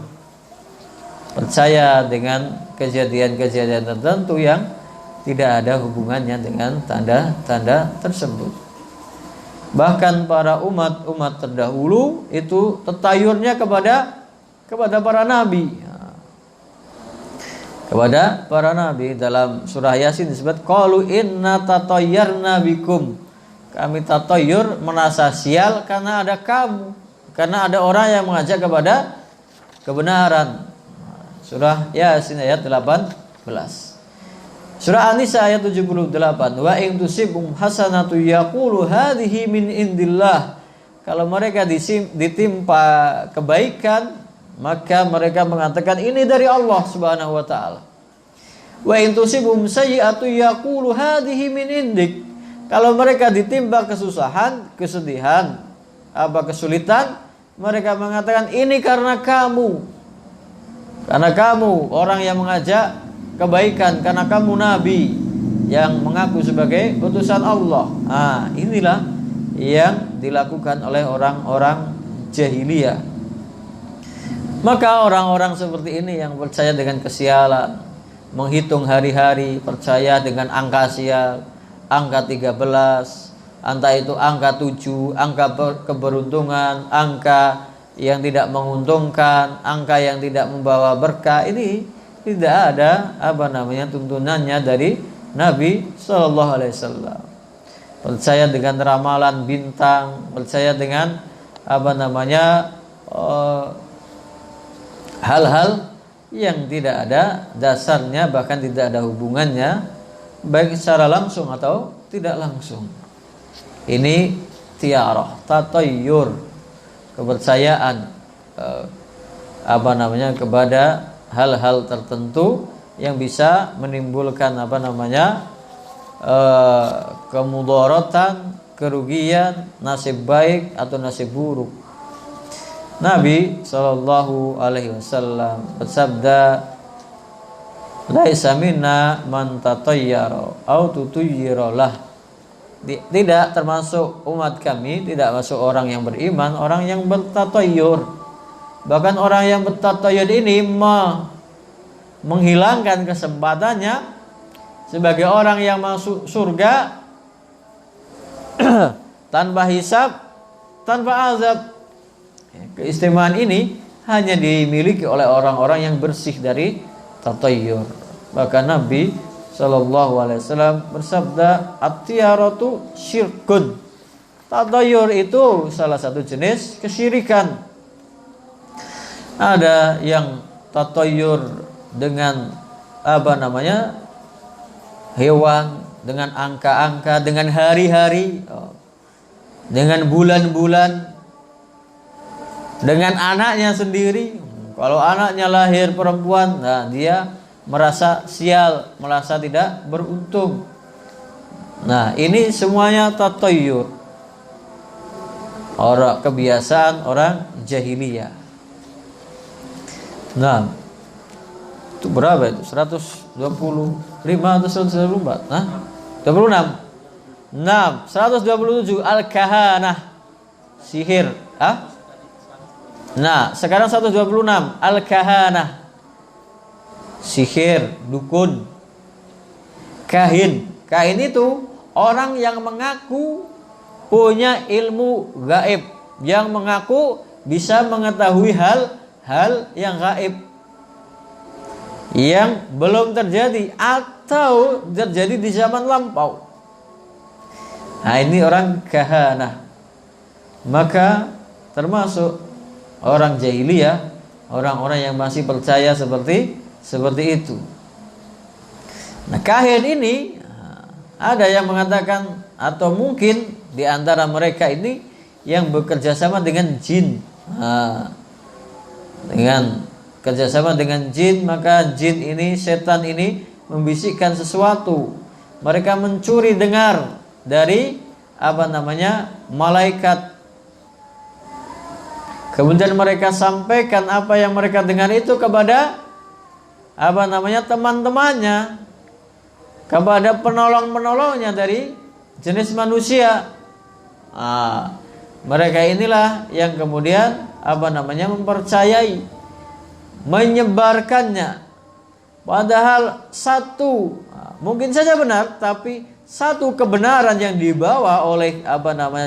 percaya dengan kejadian-kejadian tertentu yang tidak ada hubungannya dengan tanda-tanda tersebut. Bahkan para umat terdahulu itu tatayurnya kepada para nabi. Kepada para nabi, dalam surah Yasin disebut qalu inna tatayyarna bikum, kami tatayyur, merasa sial karena ada kamu, karena ada orang yang mengajak kepada kebenaran. Surah Yasin ayat 18. Surah An-Nisa ayat 78, wa in tusibhum hasanatu yaqulu hadhihi min indillah, kalau mereka ditimpa kebaikan, maka mereka mengatakan ini dari Allah Subhanahu wa taala. Wa in tusibhum sayyi'atu yaqulu hadhihi min indik, kalau mereka ditimpa kesusahan, kesedihan, kesulitan, mereka mengatakan ini karena kamu. Karena kamu orang yang mengajak kebaikan, karena kamu nabi yang mengaku sebagai utusan Allah. Inilah yang dilakukan oleh orang-orang jahiliyah. Maka orang-orang seperti ini yang percaya dengan kesialan, menghitung hari-hari, percaya dengan angka sial, angka 13, entah itu angka 7, angka keberuntungan, angka yang tidak menguntungkan, angka yang tidak membawa berkah, ini tidak ada tuntunannya dari Nabi Shallallahu Alaihi Wasallam. Percaya dengan ramalan bintang, percaya dengan hal-hal yang tidak ada dasarnya, bahkan tidak ada hubungannya, baik secara langsung atau tidak langsung. Ini tiarah, tatayyur, kepercayaan kepada hal-hal tertentu yang bisa menimbulkan kemudaratan, kerugian, nasib baik atau nasib buruk. Nabi Shallallahu Alaihi Wasallam bersabda, "Laisa minna man tatayyara au tutayyira lah." Tidak termasuk umat kami, tidak masuk orang yang beriman, orang yang bertatayyur. Bahkan orang yang bertatayyur ini menghilangkan kesempatannya sebagai orang yang masuk surga tanpa hisab, tanpa azab. Keistimewaan ini hanya dimiliki oleh orang-orang yang bersih dari tatayyur. Bahkan Nabi Sallallahu Alaihi Wasallam bersabda, at-tiyaratu syirkun. Tatayyur itu salah satu jenis kesyirikan. Ada yang tatayyur dengan hewan, dengan angka-angka, dengan hari-hari, dengan bulan-bulan, dengan anaknya sendiri. Kalau anaknya lahir perempuan, dia merasa sial, merasa tidak beruntung. Ini semuanya tatayyur, kebiasaan orang jahiliyah. Itu berapa itu? 125 atau 124? 26. 127 al-kahanah, sihir. Sekarang 126 al-kahanah, sihir, dukun. Kahin itu orang yang mengaku punya ilmu gaib, yang mengaku bisa mengetahui hal yang gaib yang belum terjadi atau terjadi di zaman lampau. Ini orang kahanah. Maka termasuk orang jahiliyah, orang-orang yang masih percaya seperti itu. Kahin ini ada yang mengatakan, atau mungkin di antara mereka ini yang bekerja sama dengan jin. Dengan kerjasama dengan jin, maka jin ini, setan ini membisikkan sesuatu. Mereka mencuri dengar dari malaikat. Kemudian mereka sampaikan apa yang mereka dengar itu kepada teman-temannya, kepada penolong-penolongnya dari jenis manusia. Mereka inilah yang kemudian mempercayai, menyebarkannya. Padahal mungkin saja benar, tapi satu kebenaran yang dibawa oleh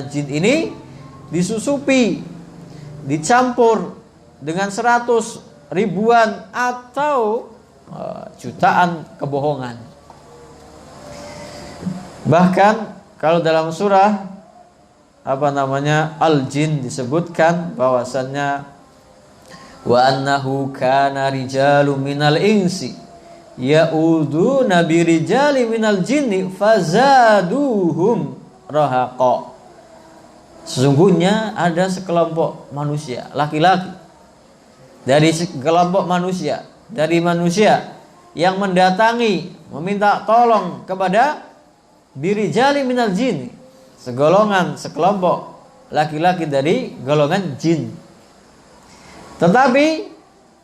jin ini disusupi, dicampur dengan 100 ribuan atau jutaan kebohongan. Bahkan kalau dalam surah Al-Jin disebutkan bahwasannya wa annahu kana rijalun minal insi ya'uduna birijali minal jinni fazaduhum rahaqa. Sesungguhnya ada sekelompok manusia, laki-laki dari sekelompok manusia, dari manusia yang mendatangi, meminta tolong kepada birijali minal jinni, sekelompok laki-laki dari golongan jin. Tetapi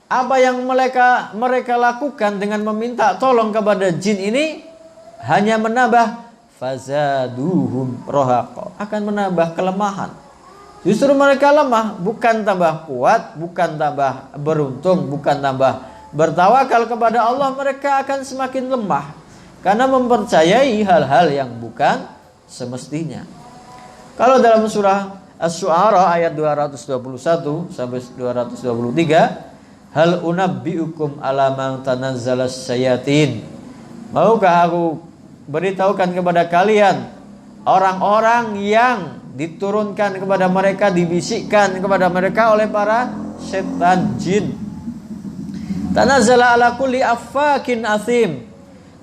apa yang mereka lakukan dengan meminta tolong kepada jin ini hanya menambah fazaduhum rohaqa, akan menambah kelemahan. Justru mereka lemah, bukan tambah kuat, bukan tambah beruntung, bukan tambah bertawakal kepada Allah. Mereka akan semakin lemah karena mempercayai hal-hal yang bukan semestinya. Kalau dalam surah Asy-Syu'ara ayat 221 sampai 223, hal unabbiukum ala man tanazzalas syayatin, maukah aku beritahukan kepada kalian orang-orang yang diturunkan kepada mereka, dibisikkan kepada mereka oleh para setan jin. Tanazzala ala kulli affakin athim.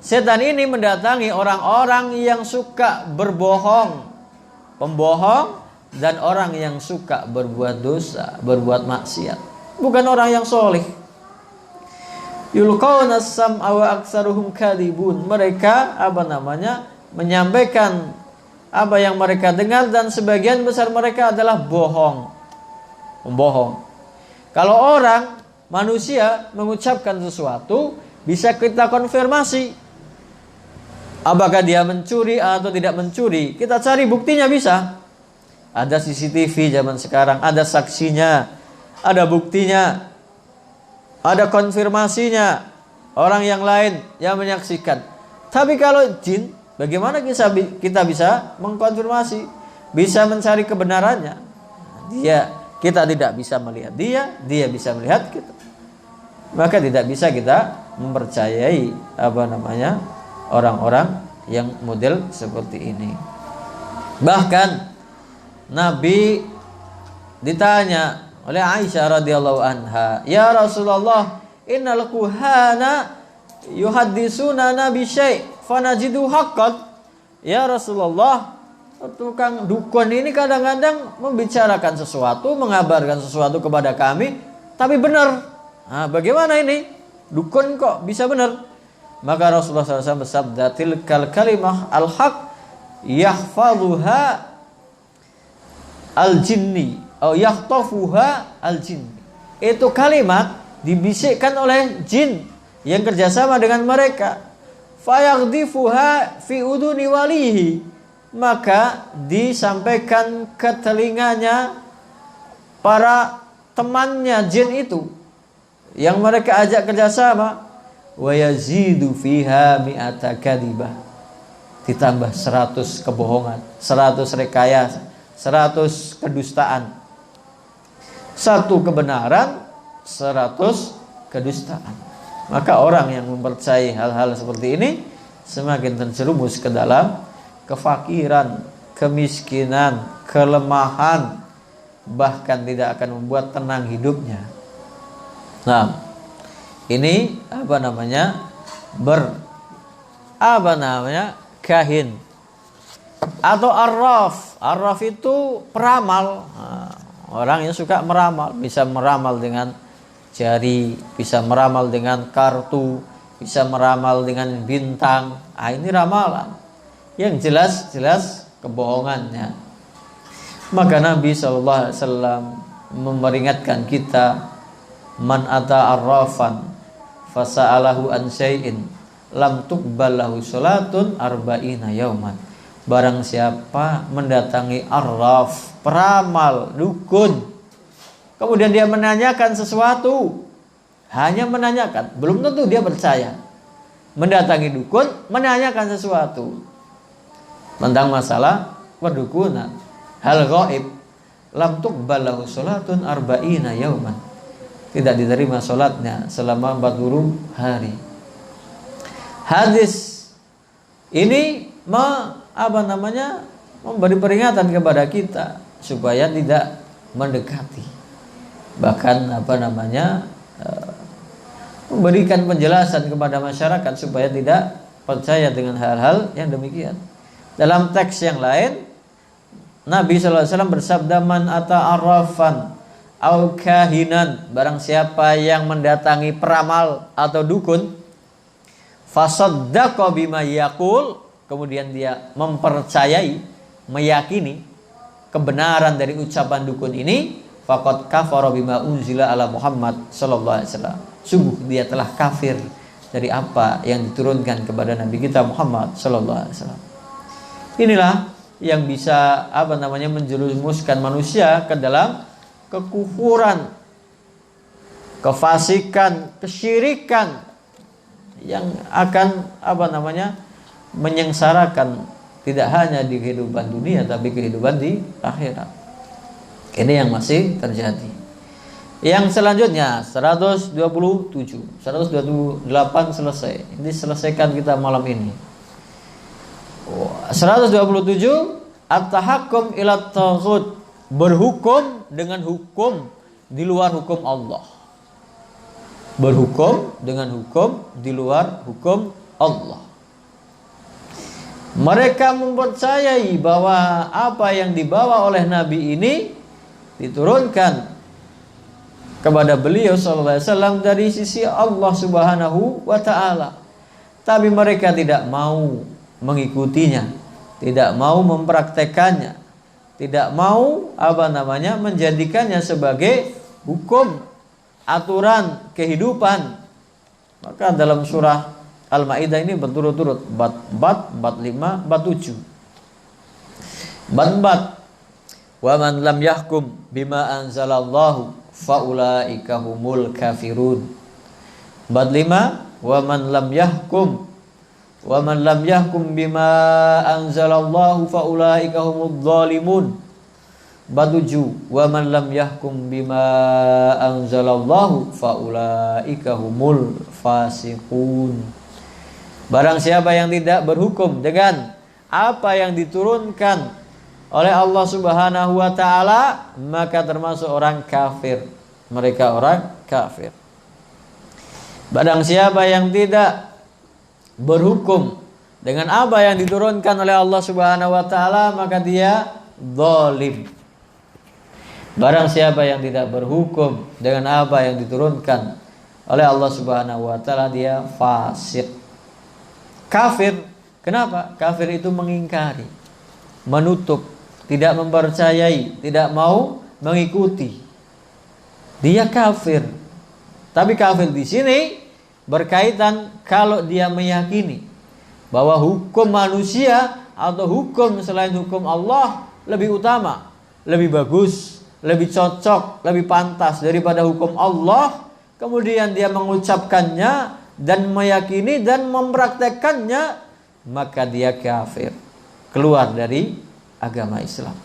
Setan ini mendatangi orang-orang yang suka berbohong, pembohong, dan orang yang suka berbuat dosa, berbuat maksiat, bukan orang yang soleh. Yulqawna as-sam'a wa aktsaruhum kadhibun. Mereka menyampaikan apa yang mereka dengar dan sebagian besar mereka adalah bohong, pembohong. Kalau orang manusia mengucapkan sesuatu, bisa kita konfirmasi apakah dia mencuri atau tidak mencuri. Kita cari buktinya bisa. Ada CCTV zaman sekarang, ada saksinya, ada buktinya, ada konfirmasinya, orang yang lain yang menyaksikan. Tapi kalau jin, bagaimana kita bisa mengkonfirmasi, bisa mencari kebenarannya? Kita tidak bisa melihat dia bisa melihat kita. Maka tidak bisa kita mempercayai orang-orang yang model seperti ini. Bahkan Nabi ditanya oleh Aisyah radhiyallahu anha, "Ya Rasulullah, innal kuhana yuhaddisuna nabi syai' fanajidu haqqan." Ya Rasulullah, tukang dukun ini kadang-kadang membicarakan sesuatu, mengabarkan sesuatu kepada kami, tapi benar. Nah, bagaimana ini? Dukun kok bisa benar? Maka Rasulullah SAW bersabda, "Tilkal kalimah al-haq yahfazuha al-jinni atau yahtafuha al-jinni." Itu kalimat dibisikkan oleh jin yang kerjasama dengan mereka. Fayaghdifuha fi uduni walihi, maka disampaikan ke telinganya para temannya jin itu yang mereka ajak kerjasama. Wa yazidu fiha mi'ata kadibah, ditambah 100 kebohongan, 100 rekayasa, 100 kedustaan. Satu kebenaran, 100 kedustaan. Maka orang yang mempercayai hal-hal seperti ini semakin terjerumus ke dalam kefakiran, kemiskinan, kelemahan, bahkan tidak akan membuat tenang hidupnya. Nah, ini kahin atau arraf. Arraf itu peramal. Nah, orang yang suka meramal, bisa meramal dengan jari, bisa meramal dengan kartu, bisa meramal dengan bintang. Ini ramalan yang jelas-jelas kebohongannya. Maka Nabi SAW memperingatkan kita, man ata arrafan fasa'alahu an syai'in lam tuqbal lahu salatun arba'ina yauman. Barang siapa mendatangi arraf, peramal, dukun, kemudian dia menanyakan sesuatu, hanya menanyakan, belum tentu dia percaya. Mendatangi dukun, menanyakan sesuatu tentang masalah perdukunan, hal gaib, lam tuqbal lahu salatun arba'ina yauman, tidak diterima sholatnya selama 40 hari. Hadis ini memberi peringatan kepada kita supaya tidak mendekati, bahkan memberikan penjelasan kepada masyarakat supaya tidak percaya dengan hal-hal yang demikian. Dalam teks yang lain, Nabi SAW bersabda, man ata arrafan au kahinan, barang siapa yang mendatangi peramal atau dukun, fasaddaqa bima yaqul, kemudian dia mempercayai, meyakini kebenaran dari ucapan dukun ini, faqad kafara bima unzila ala Muhammad sallallahu alaihi wasallam. Sungguh dia telah kafir dari apa yang diturunkan kepada Nabi kita Muhammad sallallahu alaihi wasallam. Inilah yang bisa menjerumuskan manusia ke dalam kekufuran, kefasikan, kesyirikan yang akan menyengsarakan tidak hanya di kehidupan dunia tapi kehidupan di akhirat. Ini yang masih terjadi. Yang selanjutnya 128 selesai. Ini selesaikan kita malam ini. 127 at-tahakkum ila taghut, berhukum dengan hukum di luar hukum Allah. Berhukum dengan hukum di luar hukum Allah. Mereka mempercayai bahwa apa yang dibawa oleh Nabi ini diturunkan kepada beliau sallallahu alaihi wasallam dari sisi Allah Subhanahu wa taala. Tapi mereka tidak mau mengikutinya, tidak mau mempraktekannya, tidak mau menjadikannya sebagai hukum, aturan kehidupan. Maka dalam surah Al-Maidah ini berturut-turut bat 5, bat 7. Bat wa man lam yahkum bima anzalallahu faulaika humul kafirun. Bat 5 wa man lam yahkum bima anzalallahu faulaika humudz zalimun. Bat 7 wa man lam yahkum bima anzalallahu faulaika humul fasiqun. Barang siapa yang tidak berhukum dengan apa yang diturunkan oleh Allah Subhanahu wa taala, maka termasuk orang kafir. Mereka orang kafir. Barang siapa yang tidak berhukum dengan apa yang diturunkan oleh Allah Subhanahu wa taala, maka dia zalim. Barang siapa yang tidak berhukum dengan apa yang diturunkan oleh Allah Subhanahu wa taala, dia fasik. Kafir. Kenapa? Kafir itu mengingkari, menutup, tidak mempercayai, tidak mau mengikuti. Dia kafir. Tapi kafir di sini berkaitan kalau dia meyakini bahwa hukum manusia atau hukum selain hukum Allah lebih utama, lebih bagus, lebih cocok, lebih pantas daripada hukum Allah, kemudian dia mengucapkannya dan meyakini dan mempraktekkannya, maka dia kafir, keluar dari agama Islam.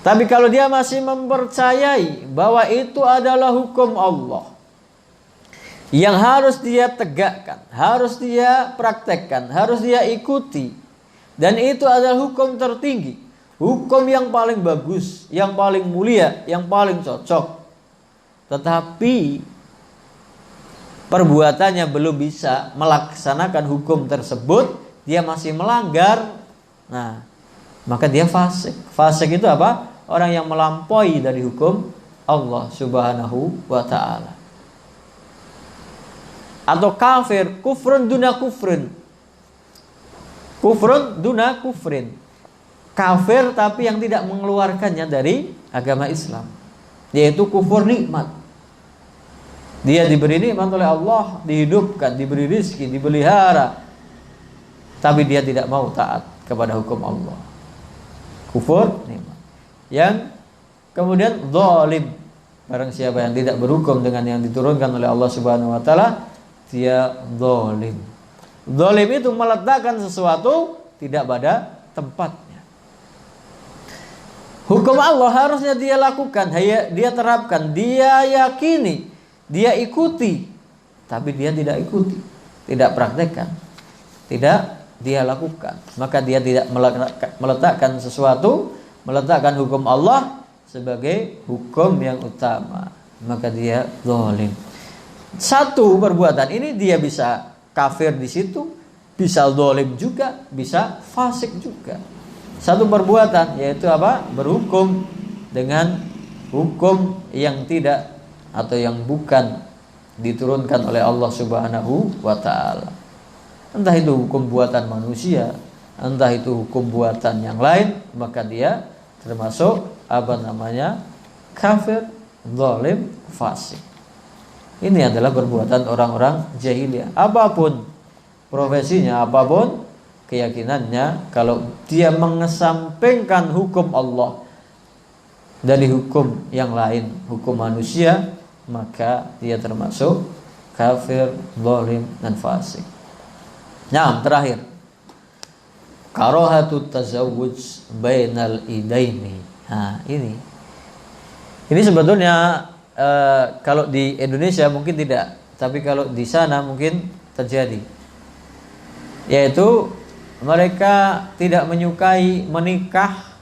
Tapi kalau dia masih mempercayai bahwa itu adalah hukum Allah yang harus dia tegakkan, harus dia praktekkan, harus dia ikuti, dan itu adalah hukum tertinggi, hukum yang paling bagus, yang paling mulia, yang paling cocok, tetapi perbuatannya belum bisa melaksanakan hukum tersebut, dia masih melanggar, nah maka dia fasik. Fasik itu apa? Orang yang melampaui dari hukum Allah Subhanahu wa ta'ala. Atau kafir, kufrun duna kufrin. Kufrun duna kufrin. Kafir tapi yang tidak mengeluarkannya dari agama Islam, yaitu kufur nikmat. Dia diberi nikmat oleh Allah, dihidupkan, diberi rizki, dipelihara, tapi dia tidak mau taat kepada hukum Allah. Kufur nikmat. Yang kemudian zalim. Barang siapa yang tidak berhukum dengan yang diturunkan oleh Allah Subhanahu wa taala, dia zalim. Zalim itu meletakkan sesuatu tidak pada tempatnya. Hukum Allah harusnya dia lakukan, dia terapkan, dia yakini, dia ikuti, tapi dia tidak ikuti, tidak praktekkan, tidak dia lakukan. Maka dia tidak meletakkan sesuatu, meletakkan hukum Allah sebagai hukum yang utama, maka dia zalim. Satu perbuatan ini dia bisa kafir di situ, bisa zalim juga, bisa fasik juga. Satu perbuatan, yaitu apa? Berhukum dengan hukum yang tidak atau yang bukan diturunkan oleh Allah Subhanahu wa ta'ala. Entah itu hukum buatan manusia, entah itu hukum buatan yang lain, maka dia termasuk kafir, zalim, fasik. Ini adalah perbuatan orang-orang jahiliyah. Apapun profesinya, apapun keyakinannya, kalau dia mengesampingkan hukum Allah dari hukum yang lain, hukum manusia, maka dia termasuk kafir, zalim, dan fasik. Nah, terakhir, karahatut tazawwuj bainal idaini. Nah, ini sebetulnya kalau di Indonesia mungkin tidak, tapi kalau di sana mungkin terjadi. Yaitu mereka tidak menyukai menikah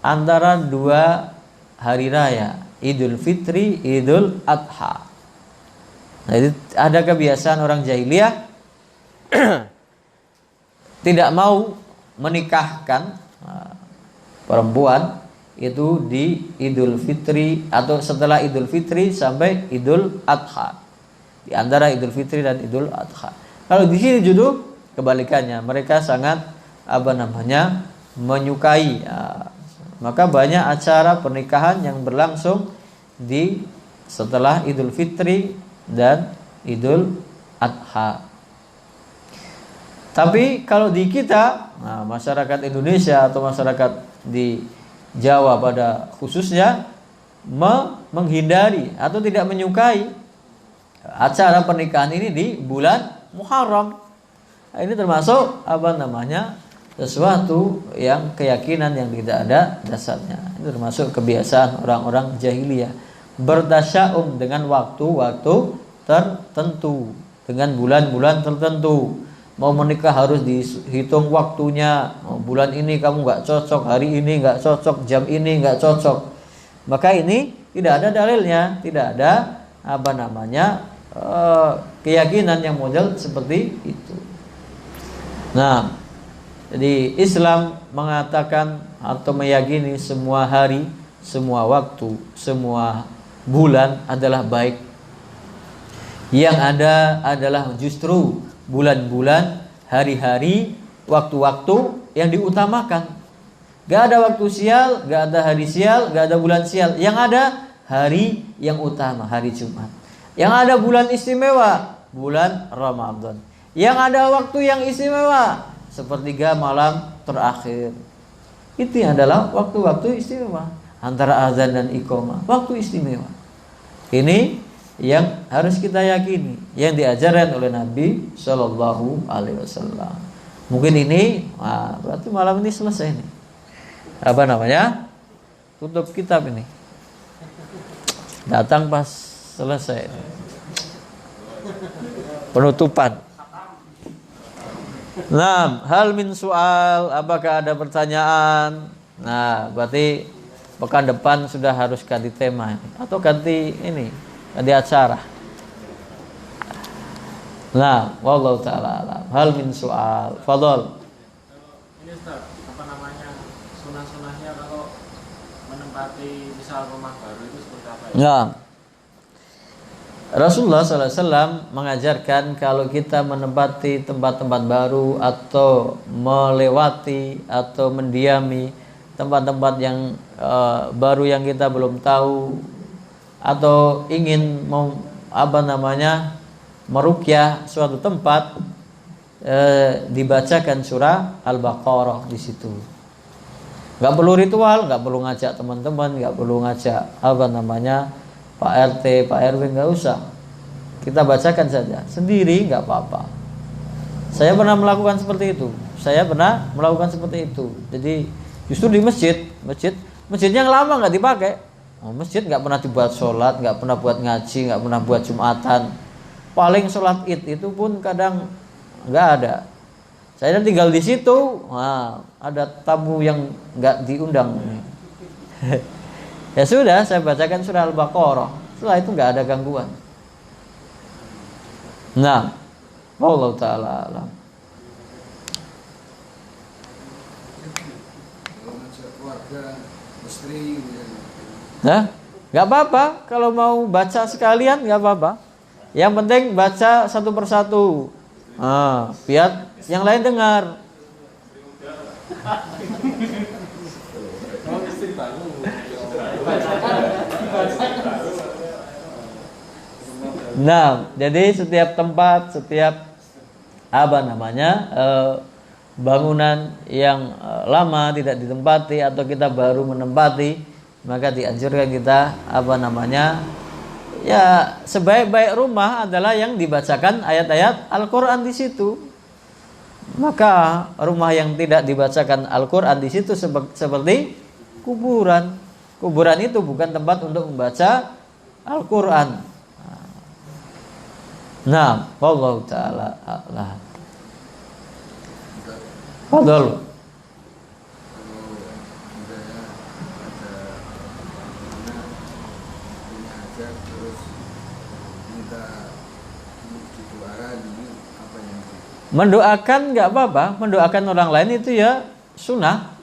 antara dua hari raya, Idul Fitri, Idul Adha. Nah, itu ada kebiasaan orang jahiliyah tidak mau menikahkan perempuan itu di Idul Fitri atau setelah Idul Fitri sampai Idul Adha, di antara Idul Fitri dan Idul Adha. Kalau di sini justru kebalikannya, mereka sangat menyukai. Maka banyak acara pernikahan yang berlangsung di setelah Idul Fitri dan Idul Adha. Tapi kalau di kita, masyarakat Indonesia atau masyarakat di Jawa pada khususnya menghindari atau tidak menyukai acara pernikahan ini di bulan Muharram. Nah, ini termasuk sesuatu yang keyakinan yang tidak ada dasarnya. Ini termasuk kebiasaan orang-orang jahiliyah, bertasya'um dengan waktu-waktu tertentu, dengan bulan-bulan tertentu. Mau menikah harus dihitung waktunya. Bulan ini kamu nggak cocok, hari ini nggak cocok, jam ini nggak cocok. Maka ini tidak ada dalilnya, tidak ada keyakinan yang model seperti itu. Nah, jadi Islam mengatakan atau meyakini semua hari, semua waktu, semua bulan adalah baik. Yang ada adalah justru bulan-bulan, hari-hari, waktu-waktu yang diutamakan. Gak ada waktu sial, gak ada hari sial, gak ada bulan sial. Yang ada hari yang utama, hari Jumat. Yang ada bulan istimewa, bulan Ramadan. Yang ada waktu yang istimewa, sepertiga malam terakhir. Itu adalah waktu-waktu istimewa, antara azan dan iqamah, waktu istimewa. Ini yang harus kita yakini, yang diajarkan oleh Nabi Shallallahu Alaihi Wasallam. Mungkin ini, berarti malam ini selesai nih. Tutup kitab ini. Datang pas selesai. Penutupan. Nah, hal min soal, apakah ada pertanyaan? Nah, berarti pekan depan sudah harus ganti tema atau ganti acara. Nah, wallahu taala alam. Hal min soal, fadhol. Ini Ustaz, sunah-sunahnya kalau menempati misal rumah baru itu seperti apa ya? Nah, Rasulullah SAW mengajarkan kalau kita menempati tempat-tempat baru atau melewati atau mendiami tempat-tempat yang baru yang kita belum tahu, atau ingin meruqyah suatu tempat, dibacakan surah Al-Baqarah di situ. Gak perlu ritual, gak perlu ngajak teman-teman, gak perlu ngajak Pak RT, Pak RW, nggak usah. Kita bacakan saja sendiri, nggak apa-apa. Saya pernah melakukan seperti itu. Jadi justru di masjidnya lama nggak dipakai. Masjid nggak pernah dibuat sholat, nggak pernah buat ngaji, nggak pernah buat jumatan. Paling sholat id itu pun kadang nggak ada. Saya tinggal di situ, ada tamu yang nggak diundang. Ya sudah, saya bacakan surah Al-Baqarah. Setelah itu nggak ada gangguan. Nah, wallahu taala alam. Nah, nggak apa-apa. Kalau mau baca sekalian nggak apa-apa. Yang penting baca satu persatu. Biar yang lain dengar. Mau istri baru. Nah, jadi setiap tempat, setiap bangunan yang lama tidak ditempati atau kita baru menempati, maka dianjurkan kita ya sebaik-baik rumah adalah yang dibacakan ayat-ayat Al-Qur'an di situ. Maka rumah yang tidak dibacakan Al-Qur'an di situ seperti kuburan. Kuburan itu bukan tempat untuk membaca Al-Qur'an. Nah, wallahu taala a'lam. Fadhol. Mendoakan nggak apa-apa, mendoakan orang lain itu ya sunnah.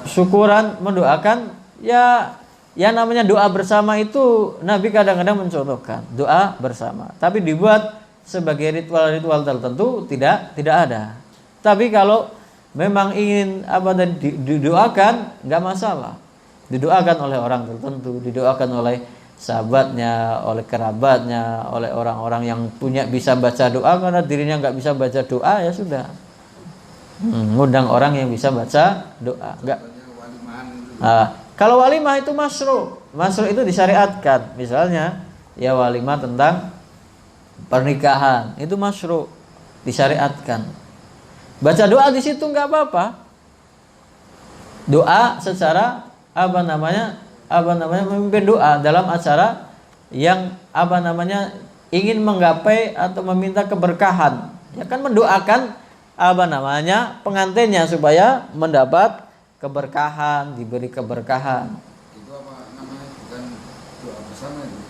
Syukuran mendoakan ya namanya doa bersama itu Nabi kadang-kadang mencontohkan doa bersama, tapi dibuat sebagai ritual-ritual tertentu tidak ada. Tapi kalau memang ingin didoakan nggak masalah, didoakan oleh orang tertentu, didoakan oleh sahabatnya, oleh kerabatnya, oleh orang-orang yang bisa baca doa, karena dirinya nggak bisa baca doa ya sudah, ngundang orang yang bisa baca doa. Kalau walimah itu masyru' itu disyariatkan. Misalnya ya walimah tentang pernikahan itu masyru', disyariatkan. Baca doa di situ nggak apa-apa. Doa secara memimpin doa dalam acara yang ingin menggapai atau meminta keberkahan, ya kan mendoakan pengantinnya supaya mendapat keberkahan, diberi keberkahan. Itu bukan doa bersama itu?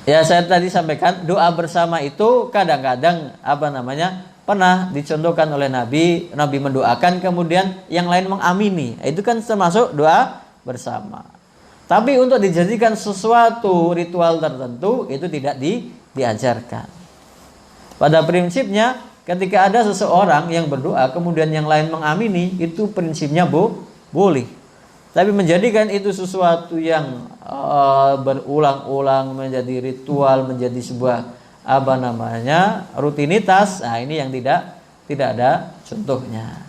Ya, saya tadi sampaikan doa bersama itu kadang-kadang pernah dicontohkan oleh Nabi mendoakan kemudian yang lain mengamini. Itu kan termasuk doa bersama. Tapi untuk dijadikan sesuatu ritual tertentu itu tidak diajarkan. Pada prinsipnya ketika ada seseorang yang berdoa kemudian yang lain mengamini, itu prinsipnya boleh. Tapi menjadikan itu sesuatu yang berulang-ulang menjadi ritual, menjadi sebuah rutinitas, nah ini yang tidak ada contohnya.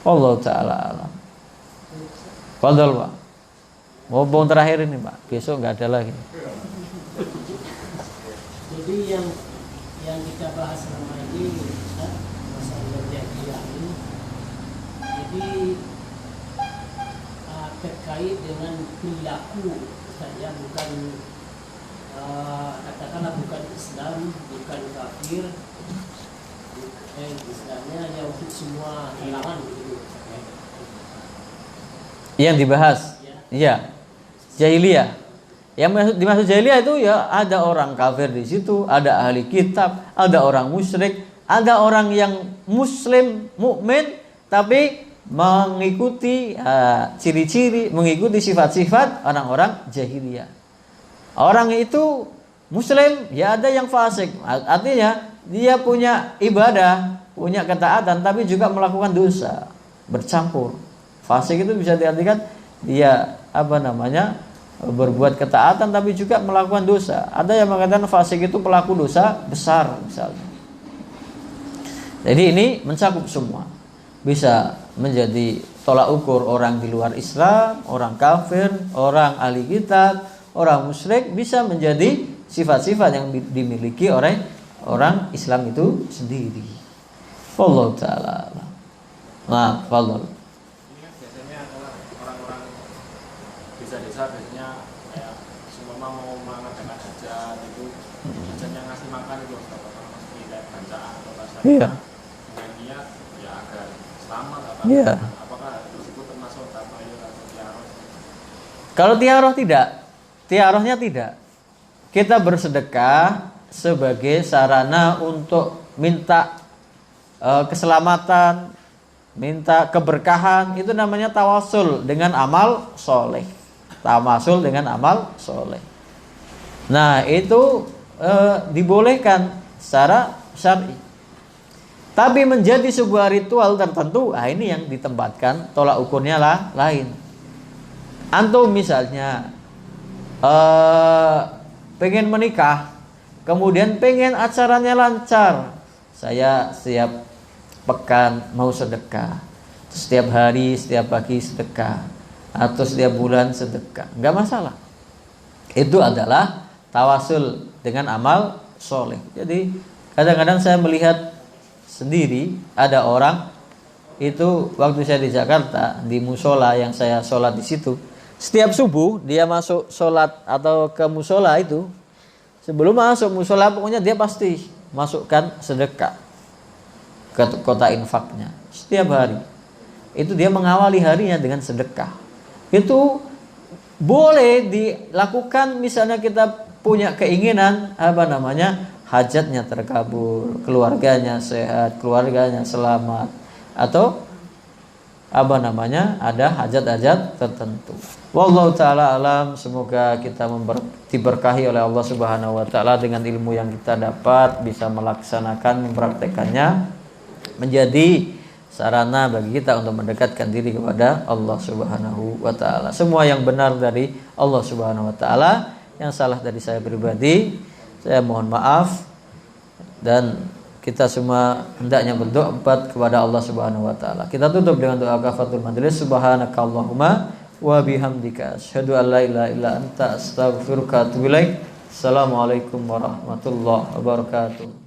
Wallahu taala alam. Fadhol, Pak. Ngomong terakhir ini, Pak. Besok nggak ada lagi. Jadi yang kita bahas selama ini masalah berjadilah ini. Jadi terkait dengan perilaku saja, bukan katakanlah bukan Islam, bukan kafir, Islamnya ya untuk semua kalangan gitu. Yang dibahas, iya. Jahiliyah. Yang dimaksud jahiliyah itu ya ada orang kafir di situ, ada ahli kitab, ada orang musyrik, ada orang yang muslim, mukmin tapi mengikuti ciri-ciri, mengikuti sifat-sifat orang-orang jahiliyah. Orang itu muslim, ya ada yang fasik. Artinya dia punya ibadah, punya ketaatan tapi juga melakukan dosa, bercampur. Fasik itu bisa diartikan dia berbuat ketaatan tapi juga melakukan dosa. Ada yang mengatakan fasik itu pelaku dosa besar misalnya. Jadi ini mencakup semua. Bisa menjadi tolak ukur orang di luar Islam, orang kafir, orang ahli kitab, orang musyrik, bisa menjadi sifat-sifat yang dimiliki oleh orang Islam itu sendiri. Wallahu taala. Nah, fadhol. Desa-desa biasanya kayak semua mau mengadakan hajat itu, hajatnya ngasih makan itu mesti kayak bacaan atau bahasa dengan niat ya agar selamat apakah tersebut termasuk tabayun atau tiaroh? Kalau tiarohnya tidak. Kita bersedekah sebagai sarana untuk minta keselamatan, minta keberkahan, itu namanya tawasul dengan amal soleh. Tamasul dengan amal soleh. Nah itu dibolehkan secara syar'i. Tapi menjadi sebuah ritual tertentu, ini yang ditempatkan tolak ukurnya lain. Antum misalnya pengen menikah, kemudian pengen acaranya lancar, saya setiap pekan mau sedekah, setiap hari, setiap pagi sedekah, atau setiap bulan sedekah, nggak masalah. Itu adalah tawasul dengan amal soleh. Jadi kadang-kadang saya melihat sendiri ada orang itu, waktu saya di Jakarta di musola yang saya sholat di situ, setiap subuh dia masuk sholat atau ke musola itu, sebelum masuk musola pokoknya dia pasti masukkan sedekah ke kotak infaknya setiap hari. Itu dia mengawali harinya dengan sedekah. Itu boleh dilakukan misalnya kita punya keinginan hajatnya terkabul, keluarganya sehat, keluarganya selamat, atau ada hajat-hajat tertentu. Wallahu taala alam, semoga kita diberkahi oleh Allah Subhanahu wa taala dengan ilmu yang kita dapat, bisa melaksanakan, mempraktekannya, menjadi sarana bagi kita untuk mendekatkan diri kepada Allah Subhanahu wa taala. Semua yang benar dari Allah Subhanahu wa taala, yang salah dari saya pribadi, saya mohon maaf, dan kita semua hendaknya berdoa kepada Allah Subhanahu wa taala. Kita tutup dengan doa kafatul majlis. Subhanakallahumma wa bihamdika asyhadu an la ilaha illa anta astaghfiruka wa atubu ilaik. Assalamualaikum warahmatullahi wabarakatuh.